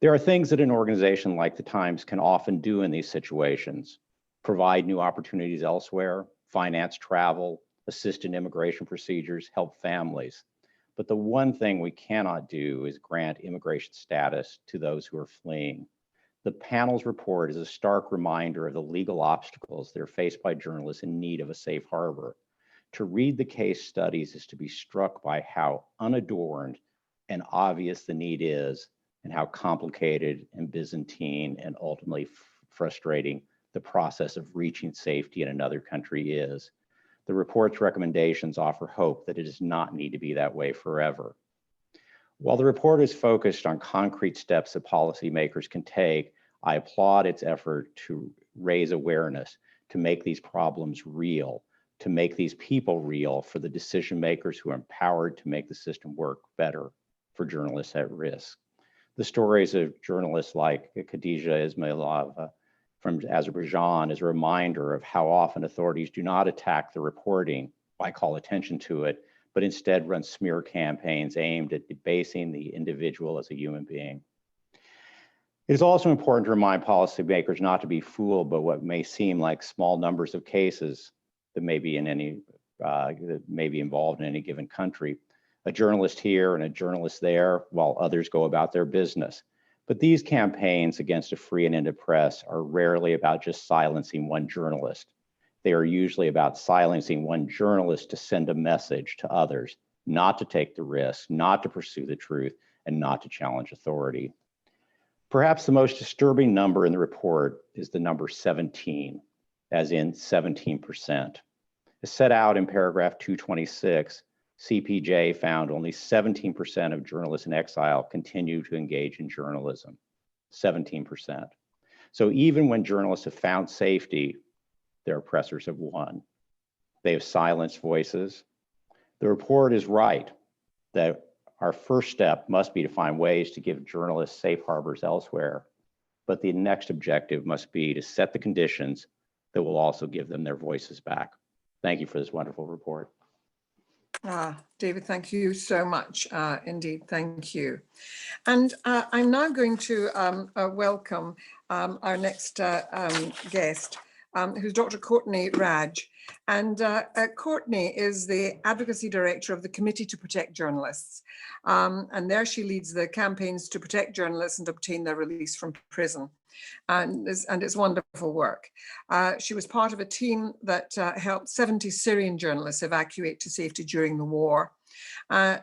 There are things that an organization like the Times can often do in these situations: provide new opportunities elsewhere, finance travel, assist in immigration procedures, help families. But the one thing we cannot do is grant immigration status to those who are fleeing. The panel's report is a stark reminder of the legal obstacles that are faced by journalists in need of a safe harbor. To read the case studies is to be struck by how unadorned and obvious the need is, and how complicated and Byzantine and ultimately frustrating the process of reaching safety in another country is. The report's recommendations offer hope that it does not need to be that way forever. While the report is focused on concrete steps that policymakers can take, I applaud its effort to raise awareness, to make these problems real, to make these people real for the decision makers who are empowered to make the system work better for journalists at risk. The stories of journalists like Khadija Ismailova from Azerbaijan is a reminder of how often authorities do not attack the reporting, why call attention to it, but instead run smear campaigns aimed at debasing the individual as a human being. It is also important to remind policymakers not to be fooled by what may seem like small numbers of cases that may be involved in any given country. A journalist here and a journalist there, while others go about their business. But these campaigns against a free and independent press are rarely about just silencing one journalist. They are usually about silencing one journalist to send a message to others, not to take the risk, not to pursue the truth, and not to challenge authority. Perhaps the most disturbing number in the report is the number 17, as in 17%. As set out in paragraph 226, CPJ found only 17% of journalists in exile continue to engage in journalism, 17%. So even when journalists have found safety, their oppressors have won. They have silenced voices. The report is right that our first step must be to find ways to give journalists safe harbors elsewhere, but the next objective must be to set the conditions that will also give them their voices back. Thank you for this wonderful report. David, thank you so much. Indeed, thank you. And I'm now going to welcome our next guest, who's Dr. Courtney Raj. And Courtney is the Advocacy Director of the Committee to Protect Journalists. And there she leads the campaigns to protect journalists and obtain their release from prison. And it's wonderful work. She was part of a team that helped 70 Syrian journalists evacuate to safety during the war.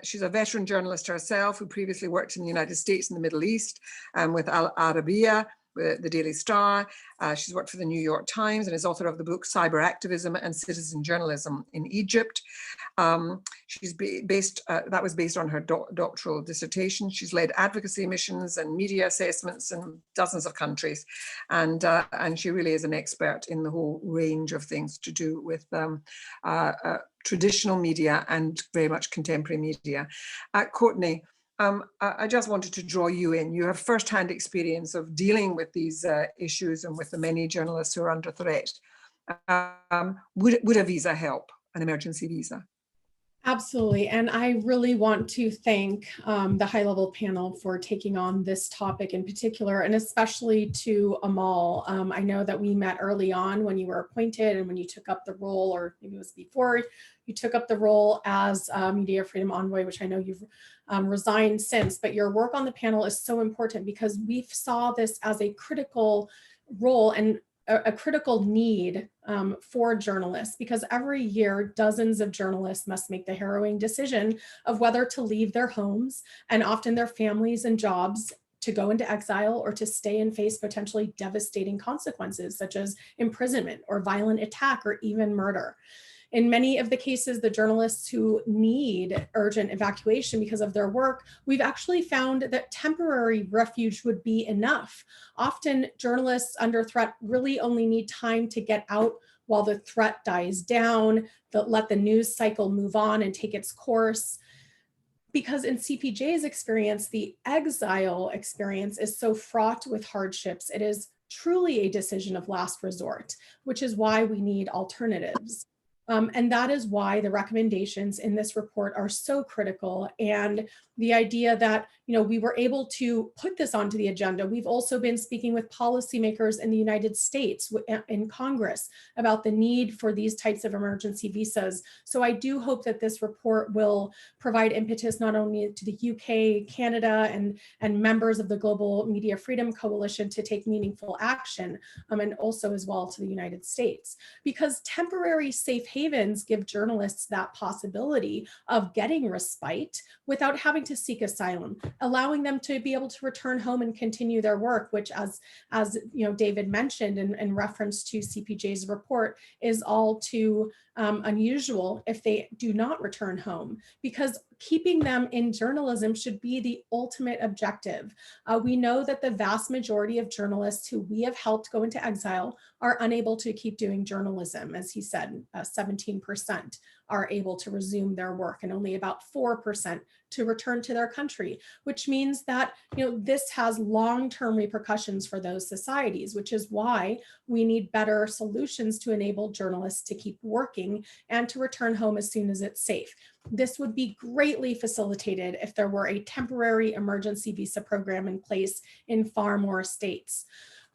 She's a veteran journalist herself who previously worked in the United States and the Middle East with Al Arabiya, the Daily Star. She's worked for the New York Times and is author of the book Cyber Activism and Citizen Journalism in Egypt. She's that was based on her doctoral dissertation. She's led advocacy missions and media assessments in dozens of countries. And she really is an expert in the whole range of things to do with traditional media and very much contemporary media. Courtney, I just wanted to draw you in. You have firsthand experience of dealing with these issues and with the many journalists who are under threat. Would a visa help, an emergency visa? Absolutely. And I really want to thank the high-level panel for taking on this topic in particular, and especially to Amal. I know that we met early on when you were appointed and when you took up the role, or maybe it was before you took up the role as Media Freedom Envoy, which I know you've resigned since, but your work on the panel is so important because we saw this as a critical role and a critical need for journalists, because every year dozens of journalists must make the harrowing decision of whether to leave their homes and often their families and jobs to go into exile or to stay and face potentially devastating consequences such as imprisonment or violent attack or even murder. In many of the cases, the journalists who need urgent evacuation because of their work, we've actually found that temporary refuge would be enough. Often journalists under threat really only need time to get out while the threat dies down, let the news cycle move on and take its course. Because in CPJ's experience, the exile experience is so fraught with hardships, it is truly a decision of last resort, which is why we need alternatives. And that is why the recommendations in this report are so critical. And the idea that, you know, we were able to put this onto the agenda. We've also been speaking with policymakers in the United States in Congress about the need for these types of emergency visas. So I do hope that this report will provide impetus not only to the UK, Canada, and members of the Global Media Freedom Coalition to take meaningful action, and also as well to the United States. Because temporary safe havens give journalists that possibility of getting respite without having to seek asylum, allowing them to be able to return home and continue their work, which as you know, David mentioned in reference to CPJ's report, is all too unusual if they do not return home, because keeping them in journalism should be the ultimate objective. We know that the vast majority of journalists who we have helped go into exile are unable to keep doing journalism. As he said, 17% are able to resume their work and only about 4% to return to their country, which means that, you know, this has long-term repercussions for those societies, which is why we need better solutions to enable journalists to keep working and to return home as soon as it's safe. This would be greatly facilitated if there were a temporary emergency visa program in place in far more states.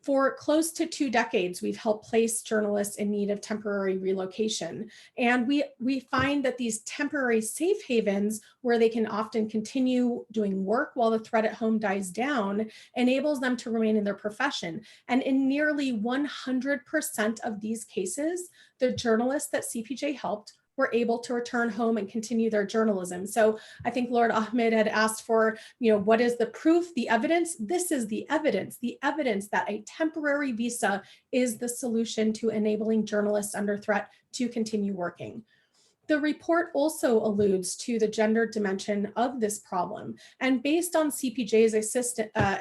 For close to 2 decades, we've helped place journalists in need of temporary relocation. And we find that these temporary safe havens, where they can often continue doing work while the threat at home dies down, enables them to remain in their profession. And in nearly 100% of these cases, the journalists that CPJ helped were able to return home and continue their journalism. So I think Lord Ahmed had asked for, you know, what is the proof, the evidence? This is the evidence that a temporary visa is the solution to enabling journalists under threat to continue working. The report also alludes to the gender dimension of this problem. And based on CPJ's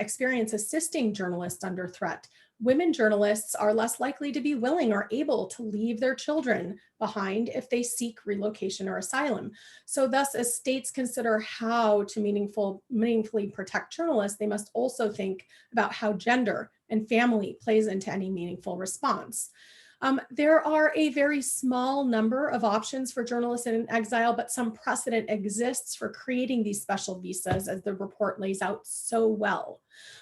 experience assisting journalists under threat, women journalists are less likely to be willing or able to leave their children behind if they seek relocation or asylum. So thus, as states consider how to meaningfully protect journalists, they must also think about how gender and family plays into any meaningful response. There are a very small number of options for journalists in exile, but some precedent exists for creating these special visas, as the report lays out so well.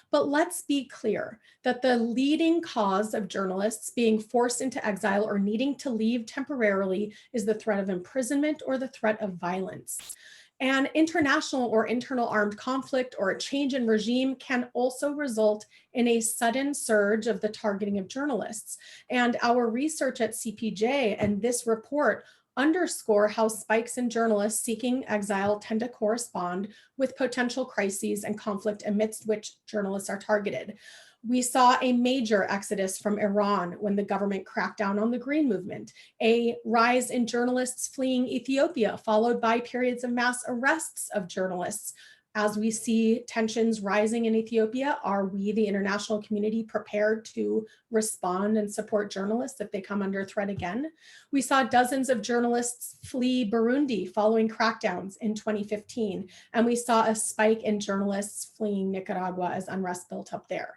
But let's be clear that the leading cause of journalists being forced into exile or needing to leave temporarily is the threat of imprisonment or the threat of violence. And international or internal armed conflict or a change in regime can also result in a sudden surge of the targeting of journalists. And our research at CPJ and this report underscore how spikes in journalists seeking exile tend to correspond with potential crises and conflict amidst which journalists are targeted. We saw a major exodus from Iran when the government cracked down on the Green Movement, a rise in journalists fleeing Ethiopia, followed by periods of mass arrests of journalists. As we see tensions rising in Ethiopia, are we, the international community, prepared to respond and support journalists if they come under threat again? We saw dozens of journalists flee Burundi following crackdowns in 2015, and we saw a spike in journalists fleeing Nicaragua as unrest built up there.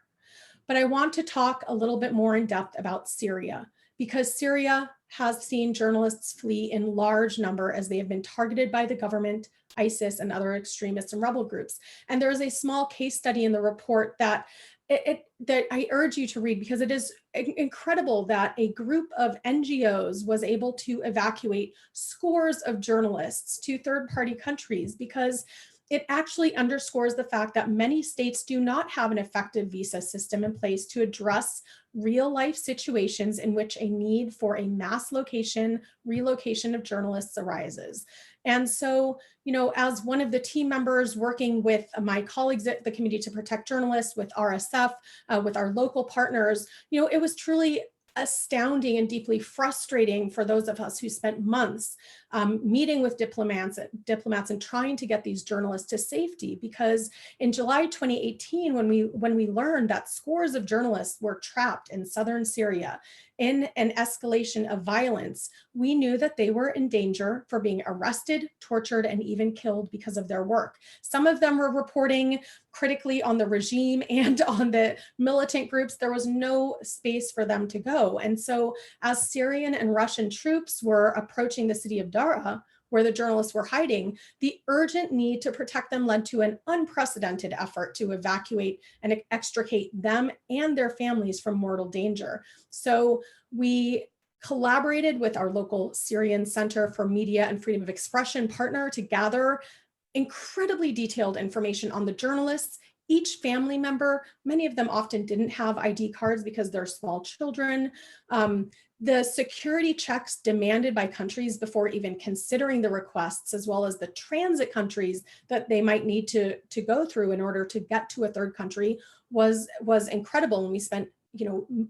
But I want to talk a little bit more in depth about Syria, because Syria has seen journalists flee in large number as they have been targeted by the government, ISIS, and other extremists and rebel groups. And there is a small case study in the report that I urge you to read, because it is incredible that a group of NGOs was able to evacuate scores of journalists to third-party countries, because it actually underscores the fact that many states do not have an effective visa system in place to address real-life situations in which a need for a mass relocation of journalists arises. And so, you know, as one of the team members working with my colleagues at the Committee to Protect Journalists, with RSF, with our local partners, you know, it was truly astounding and deeply frustrating for those of us who spent months meeting with diplomats and trying to get these journalists to safety. Because in July 2018, when we learned that scores of journalists were trapped in southern Syria in an escalation of violence, we knew that they were in danger for being arrested, tortured, and even killed because of their work. Some of them were reporting critically on the regime and on the militant groups. There was no space for them to go. And so as Syrian and Russian troops were approaching the city of Daraa, where the journalists were hiding, the urgent need to protect them led to an unprecedented effort to evacuate and extricate them and their families from mortal danger. So we collaborated with our local Syrian Center for Media and Freedom of Expression partner to gather incredibly detailed information on the journalists. Each family member, many of them often didn't have ID cards because they're small children. The security checks demanded by countries before even considering the requests, as well as the transit countries that they might need to go through in order to get to a third country was incredible. And we spent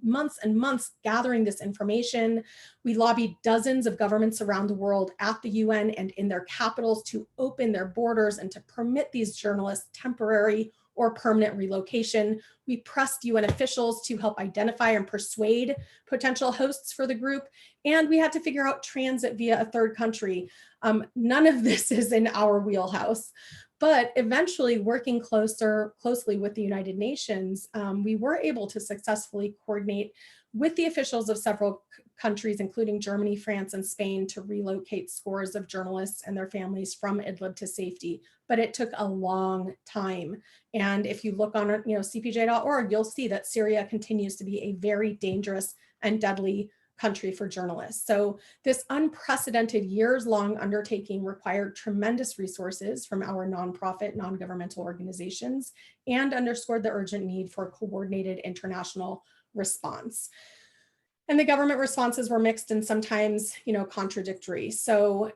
months and months gathering this information. We lobbied dozens of governments around the world at the UN and in their capitals to open their borders and to permit these journalists temporary or permanent relocation. We pressed UN officials to help identify and persuade potential hosts for the group. And we had to figure out transit via a third country. None of this is in our wheelhouse. But eventually, working closely with the United Nations, we were able to successfully coordinate with the officials of several countries, including Germany, France, and Spain, to relocate scores of journalists and their families from Idlib to safety. But it took a long time. And if you look on cpj.org, you'll see that Syria continues to be a very dangerous and deadly country for journalists. So this unprecedented years-long undertaking required tremendous resources from our nonprofit, non-governmental organizations, and underscored the urgent need for a coordinated international response. And the government responses were mixed and sometimes, contradictory. So,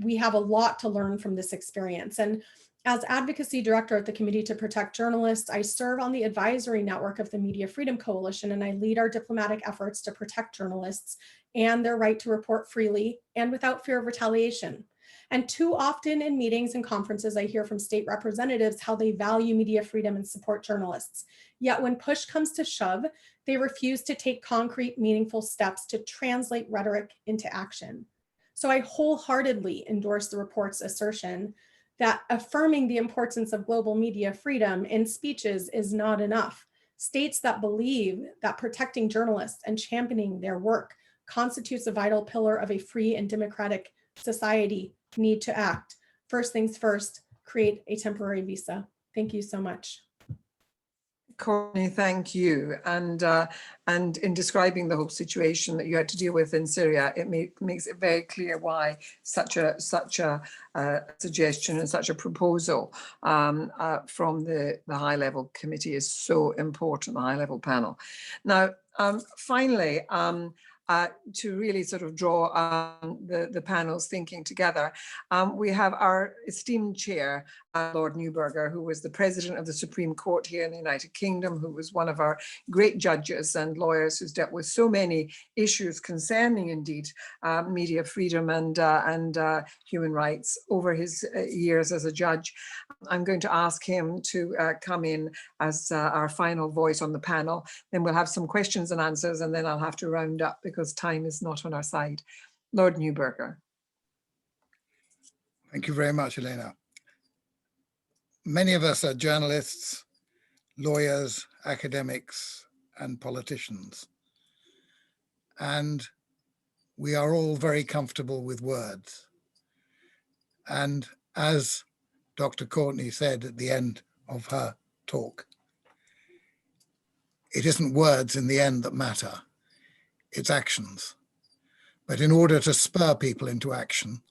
we have a lot to learn from this experience. And as advocacy director at the Committee to Protect Journalists, I serve on the advisory network of the Media Freedom Coalition, and I lead our diplomatic efforts to protect journalists and their right to report freely and without fear of retaliation. And too often in meetings and conferences, I hear from state representatives how they value media freedom and support journalists. Yet when push comes to shove, they refuse to take concrete, meaningful steps to translate rhetoric into action. So I wholeheartedly endorse the report's assertion that affirming the importance of global media freedom in speeches is not enough. States that believe that protecting journalists and championing their work constitutes a vital pillar of a free and democratic society need to act. First things first, create a temporary visa. Thank you so much. Courtney, thank you. And in describing the whole situation that you had to deal with in Syria, it makes it very clear why such a suggestion and such a proposal from the high-level committee is so important, the high-level panel. Now, finally, to really sort of draw the panel's thinking together, we have our esteemed chair, Lord Neuberger, who was the president of the Supreme Court here in the United Kingdom, who was one of our great judges and lawyers who's dealt with so many issues concerning, indeed, media freedom and human rights over his years as a judge. I'm going to ask him to come in as our final voice on the panel. Then we'll have some questions and answers, and then I'll have to round up because time is not on our side. Lord Neuberger. Thank you very much, Elena. Many of us are journalists, lawyers, academics, and politicians. And we are all very comfortable with words. And as Dr. Courtney said at the end of her talk, it isn't words in the end that matter, it's actions. But in order to spur people into action,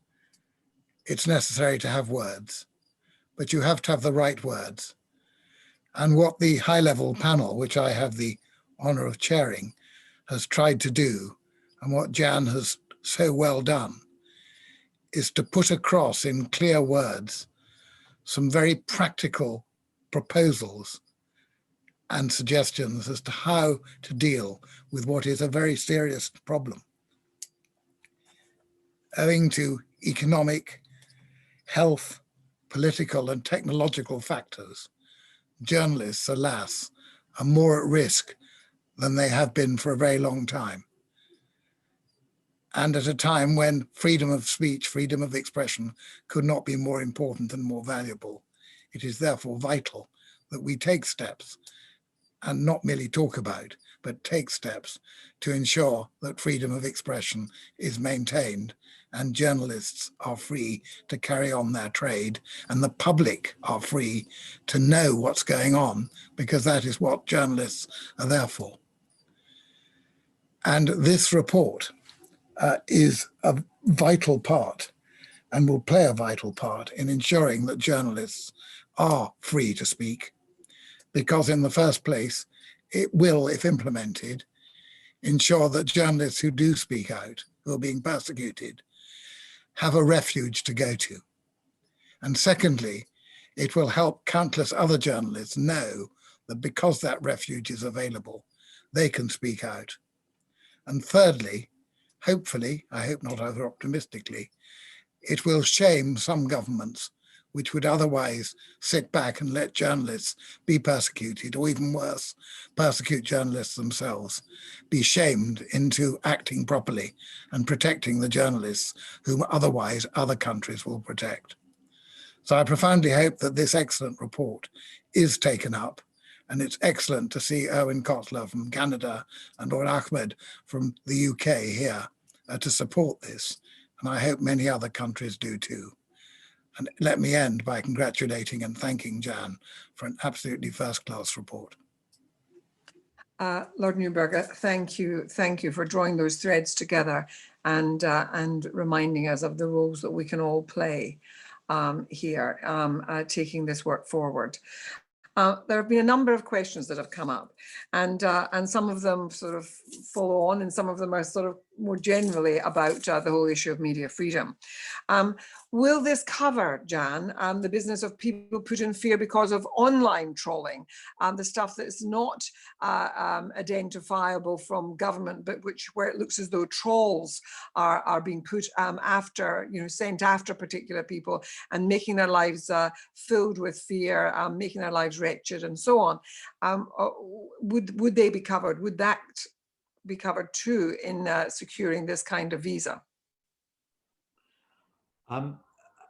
it's necessary to have words, but you have to have the right words. And what the high-level panel, which I have the honor of chairing, has tried to do, and what Jan has so well done, is to put across in clear words some very practical proposals and suggestions as to how to deal with what is a very serious problem. Owing to economic, health, political and technological factors, journalists, alas, are more at risk than they have been for a very long time. And at a time when freedom of speech, freedom of expression could not be more important and more valuable, it is therefore vital that we take steps and not merely talk about, but take steps to ensure that freedom of expression is maintained and journalists are free to carry on their trade and the public are free to know what's going on, because that is what journalists are there for. And this report is a vital part and will play a vital part in ensuring that journalists are free to speak, because in the first place, it will, if implemented, ensure that journalists who do speak out, who are being persecuted, have a refuge to go to. And secondly, it will help countless other journalists know that because that refuge is available, they can speak out. And thirdly, hopefully, I hope not over optimistically, it will shame some governments which would otherwise sit back and let journalists be persecuted, or even worse, persecute journalists themselves, be shamed into acting properly and protecting the journalists whom otherwise other countries will protect. So I profoundly hope that this excellent report is taken up, and it's excellent to see Erwin Kotler from Canada and Lord Ahmed from the UK here to support this. And I hope many other countries do too. And let me end by congratulating and thanking Jan for an absolutely first-class report. Lord Neuberger, thank you for drawing those threads together and reminding us of the roles that we can all play here, taking this work forward. There have been a number of questions that have come up, and some of them sort of follow on, and some of them are sort of more generally about the whole issue of media freedom. Will this cover, Jan, the business of people put in fear because of online trolling, the stuff that's not identifiable from government, but where it looks as though trolls are being put after, sent after particular people and making their lives filled with fear, making their lives wretched and so on? Would they be covered? Would that be covered too in securing this kind of visa?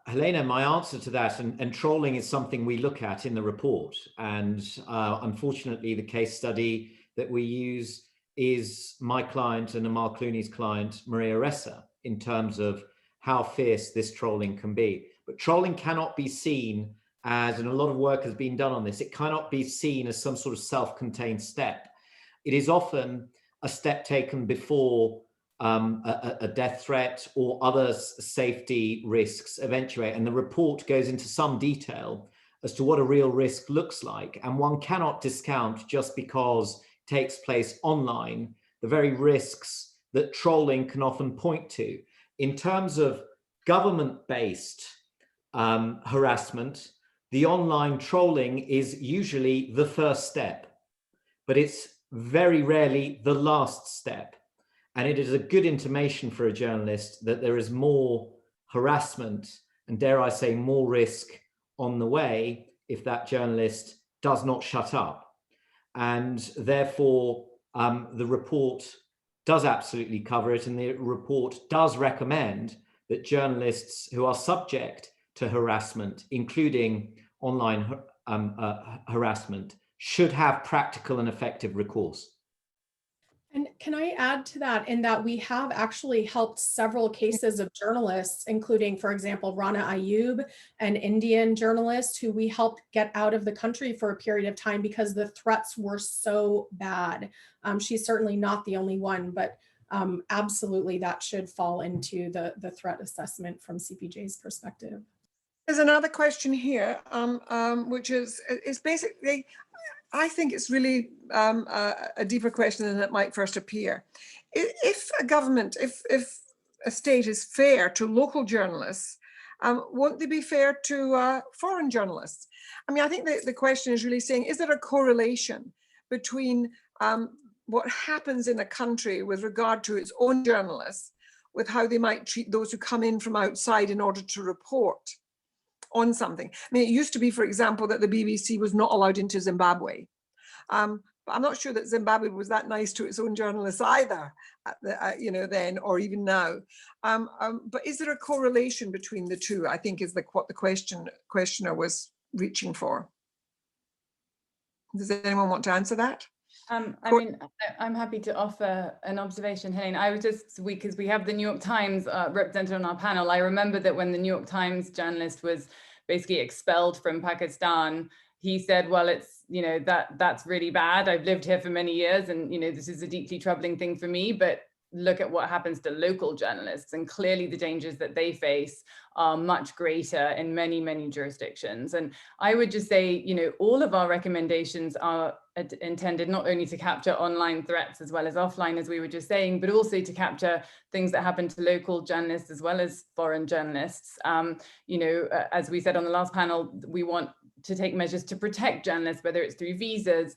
Helena, my answer to that, and trolling is something we look at in the report. And unfortunately, the case study that we use is my client and Amal Clooney's client, Maria Ressa, in terms of how fierce this trolling can be. But trolling cannot be seen as, and a lot of work has been done on this, it cannot be seen as some sort of self-contained step. It is often a step taken before a death threat or other safety risks eventuate. And the report goes into some detail as to what a real risk looks like. And one cannot discount, just because it takes place online, the very risks that trolling can often point to. In terms of government-based harassment, the online trolling is usually the first step, but it's very rarely the last step. And it is a good intimation for a journalist that there is more harassment and, dare I say, more risk on the way if that journalist does not shut up. And therefore, the report does absolutely cover it. And the report does recommend that journalists who are subject to harassment, including online harassment, should have practical and effective recourse. And can I add to that, in that we have actually helped several cases of journalists, including, for example, Rana Ayub, an Indian journalist who we helped get out of the country for a period of time because the threats were so bad. She's certainly not the only one, but absolutely that should fall into the threat assessment from CPJ's perspective. There's another question here, which is basically, I think it's really a deeper question than it might first appear. If a government, if a state is fair to local journalists, won't they be fair to foreign journalists? I mean, I think the question is really saying, is there a correlation between what happens in a country with regard to its own journalists with how they might treat those who come in from outside in order to report on something? I mean, it used to be, for example, that the BBC was not allowed into Zimbabwe. But I'm not sure that Zimbabwe was that nice to its own journalists either, then or even now. But is there a correlation between the two? I think is what the questioner was reaching for. Does anyone want to answer that? I mean, I'm happy to offer an observation, Helene. I was just, because we have the New York Times represented on our panel. I remember that when the New York Times journalist was basically expelled from Pakistan, he said, well, it's, you know, that's really bad. I've lived here for many years and, you know, this is a deeply troubling thing for me, but look at what happens to local journalists, and clearly the dangers that they face are much greater in many, many jurisdictions. And I would just say, you know, all of our recommendations are intended not only to capture online threats as well as offline, as we were just saying, but also to capture things that happen to local journalists as well as foreign journalists. You know, as we said on the last panel, we want to take measures to protect journalists, whether it's through visas,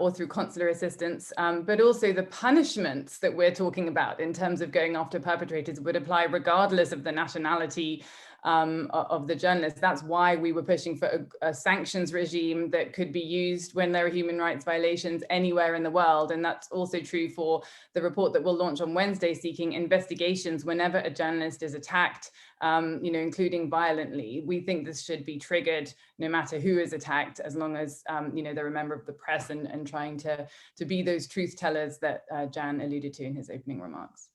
or through consular assistance, but also the punishments that we're talking about in terms of going after perpetrators would apply regardless of the nationality of the journalists. That's why we were pushing for a sanctions regime that could be used when there are human rights violations anywhere in the world. And that's also true for the report that we'll launch on Wednesday, seeking investigations whenever a journalist is attacked, you know, including violently. We think this should be triggered no matter who is attacked, as long as, you know, they're a member of the press and trying to be those truth tellers that Jan alluded to in his opening remarks.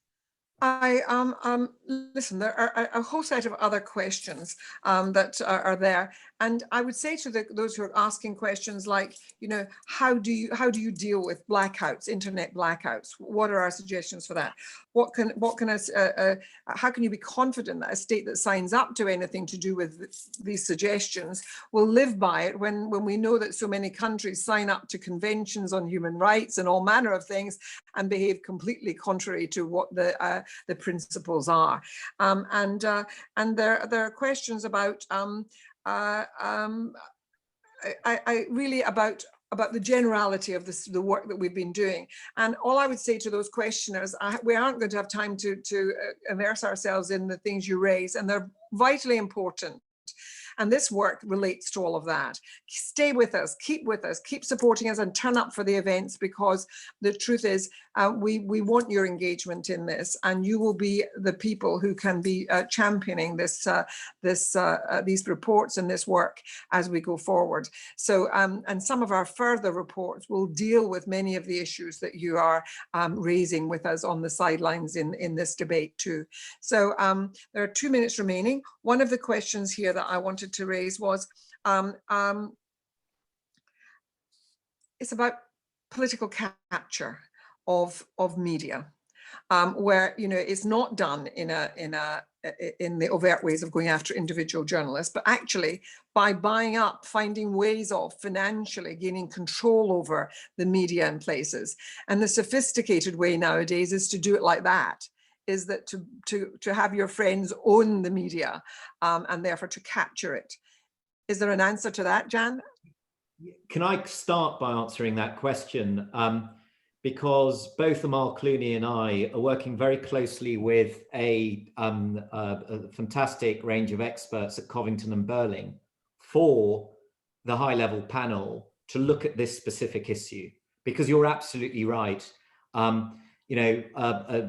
Listen, there are a whole set of other questions that are there, and I would say to those who are asking questions like, you know, how do you deal with blackouts, internet blackouts? What are our suggestions for that? How can you be confident that a state that signs up to anything to do with these suggestions will live by it when we know that so many countries sign up to conventions on human rights and all manner of things and behave completely contrary to what the principles are? And there are questions about really about the generality of the work that we've been doing. And all I would say to those questioners, we aren't going to have time to immerse ourselves in the things you raise, and they're vitally important. And this work relates to all of that. Stay with us, keep supporting us, and turn up for the events, because the truth is we want your engagement in this, and you will be the people who can be championing these reports and this work as we go forward. So, and some of our further reports will deal with many of the issues that you are raising with us on the sidelines in this debate too. So there are 2 minutes remaining. One of the questions here that I wanted to raise was, it's about political capture of media, where, you know, it's not done in the overt ways of going after individual journalists, but actually by buying up, finding ways of financially gaining control over the media in places. And the sophisticated way nowadays is to do it like that. Is that to have your friends own the media and therefore to capture it. Is there an answer to that, Jan? Can I start by answering that question? Because both Amal Clooney and I are working very closely with a fantastic range of experts at Covington and Burling for the high-level panel to look at this specific issue. Because you're absolutely right. You know,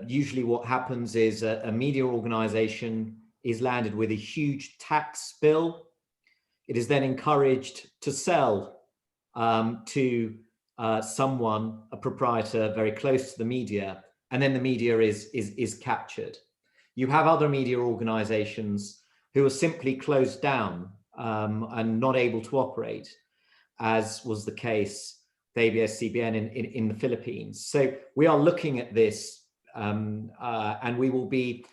usually what happens is a media organization is landed with a huge tax bill. It is then encouraged to sell to someone, a proprietor very close to the media, and then the media is captured. You have other media organizations who are simply closed down and not able to operate, as was the case ABS-CBN in the Philippines. So we are looking at this, and we will be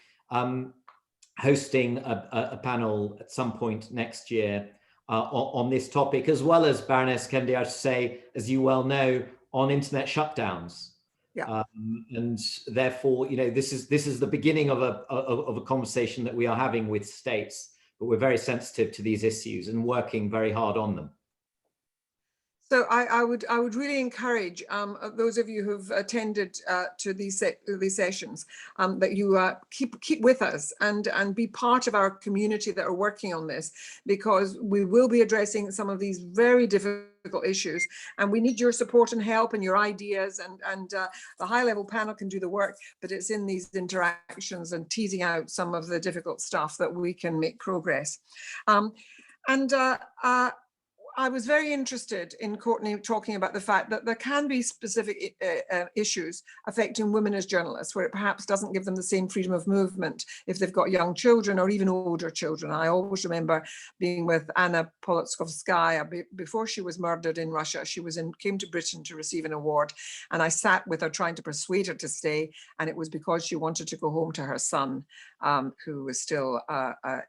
hosting a panel at some point next year on this topic, as well as, Baroness Can Yeginsu, say, as you well know, on internet shutdowns. Yeah. And therefore, you know, this is the beginning of a conversation that we are having with states, but we're very sensitive to these issues and working very hard on them. So I would really encourage those of you who've attended to these sessions that you keep with us and be part of our community that are working on this, because we will be addressing some of these very difficult issues, and we need your support and help and your ideas, and the high-level panel can do the work, but it's in these interactions and teasing out some of the difficult stuff that we can make progress. I was very interested in Courtney talking about the fact that there can be specific issues affecting women as journalists, where it perhaps doesn't give them the same freedom of movement if they've got young children or even older children. I always remember being with Anna Politkovskaya before she was murdered in Russia. She came to Britain to receive an award, and I sat with her trying to persuade her to stay, and it was because she wanted to go home to her son, who was still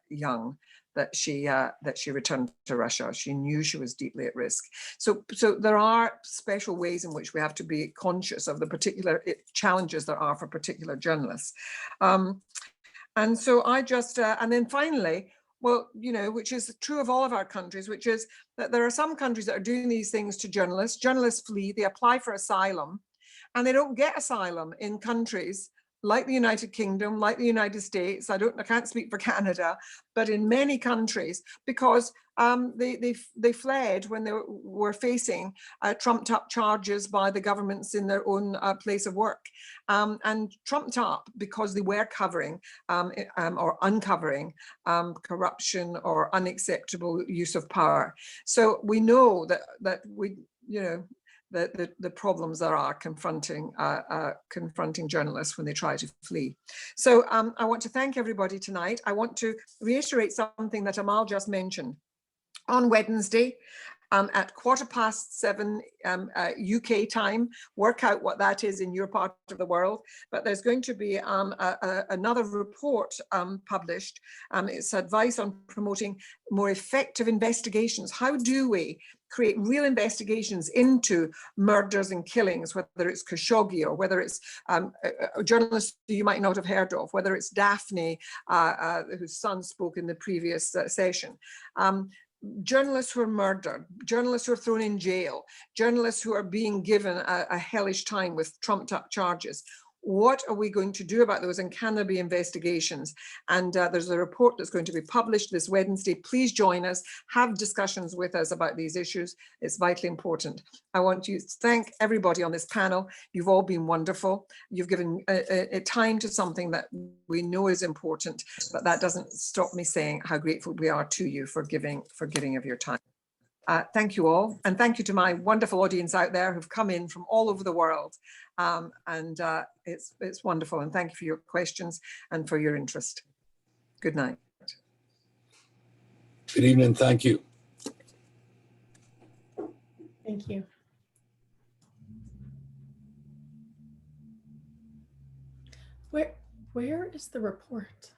young, that she returned to Russia. She knew she was deeply at risk. So there are special ways in which we have to be conscious of the particular challenges there are for particular journalists. And so I just, and then finally, well, you know, which is true of all of our countries, which is that there are some countries that are doing these things to journalists. Journalists flee, they apply for asylum, and they don't get asylum in countries like the United Kingdom, like the United States. I can't speak for Canada, but in many countries, because they fled when they were facing trumped up charges by the governments in their own place of work, and trumped up because they were covering or uncovering corruption or unacceptable use of power. So we know that we, you know, the problems that are confronting journalists when they try to flee. So I want to thank everybody tonight. I want to reiterate something that Amal just mentioned. On Wednesday, at 7:15 UK time, work out what that is in your part of the world, but there's going to be another report published. It's advice on promoting more effective investigations. How do we create real investigations into murders and killings, whether it's Khashoggi or whether it's journalists you might not have heard of, whether it's Daphne, whose son spoke in the previous session. Journalists who are murdered, journalists who are thrown in jail, journalists who are being given a hellish time with trumped up charges. What are we going to do about those, and can there be investigations? And there's a report that's going to be published this Wednesday. Please join us, have discussions with us about these issues. It's vitally important. I want to thank everybody on this panel. You've all been wonderful. You've given a time to something that we know is important, but that doesn't stop me saying how grateful we are to you for giving of your time. Thank you all, and thank you to my wonderful audience out there who've come in from all over the world. It's wonderful, and thank you for your questions and for your interest. Good night. Good evening, thank you. Thank you. Where is the report?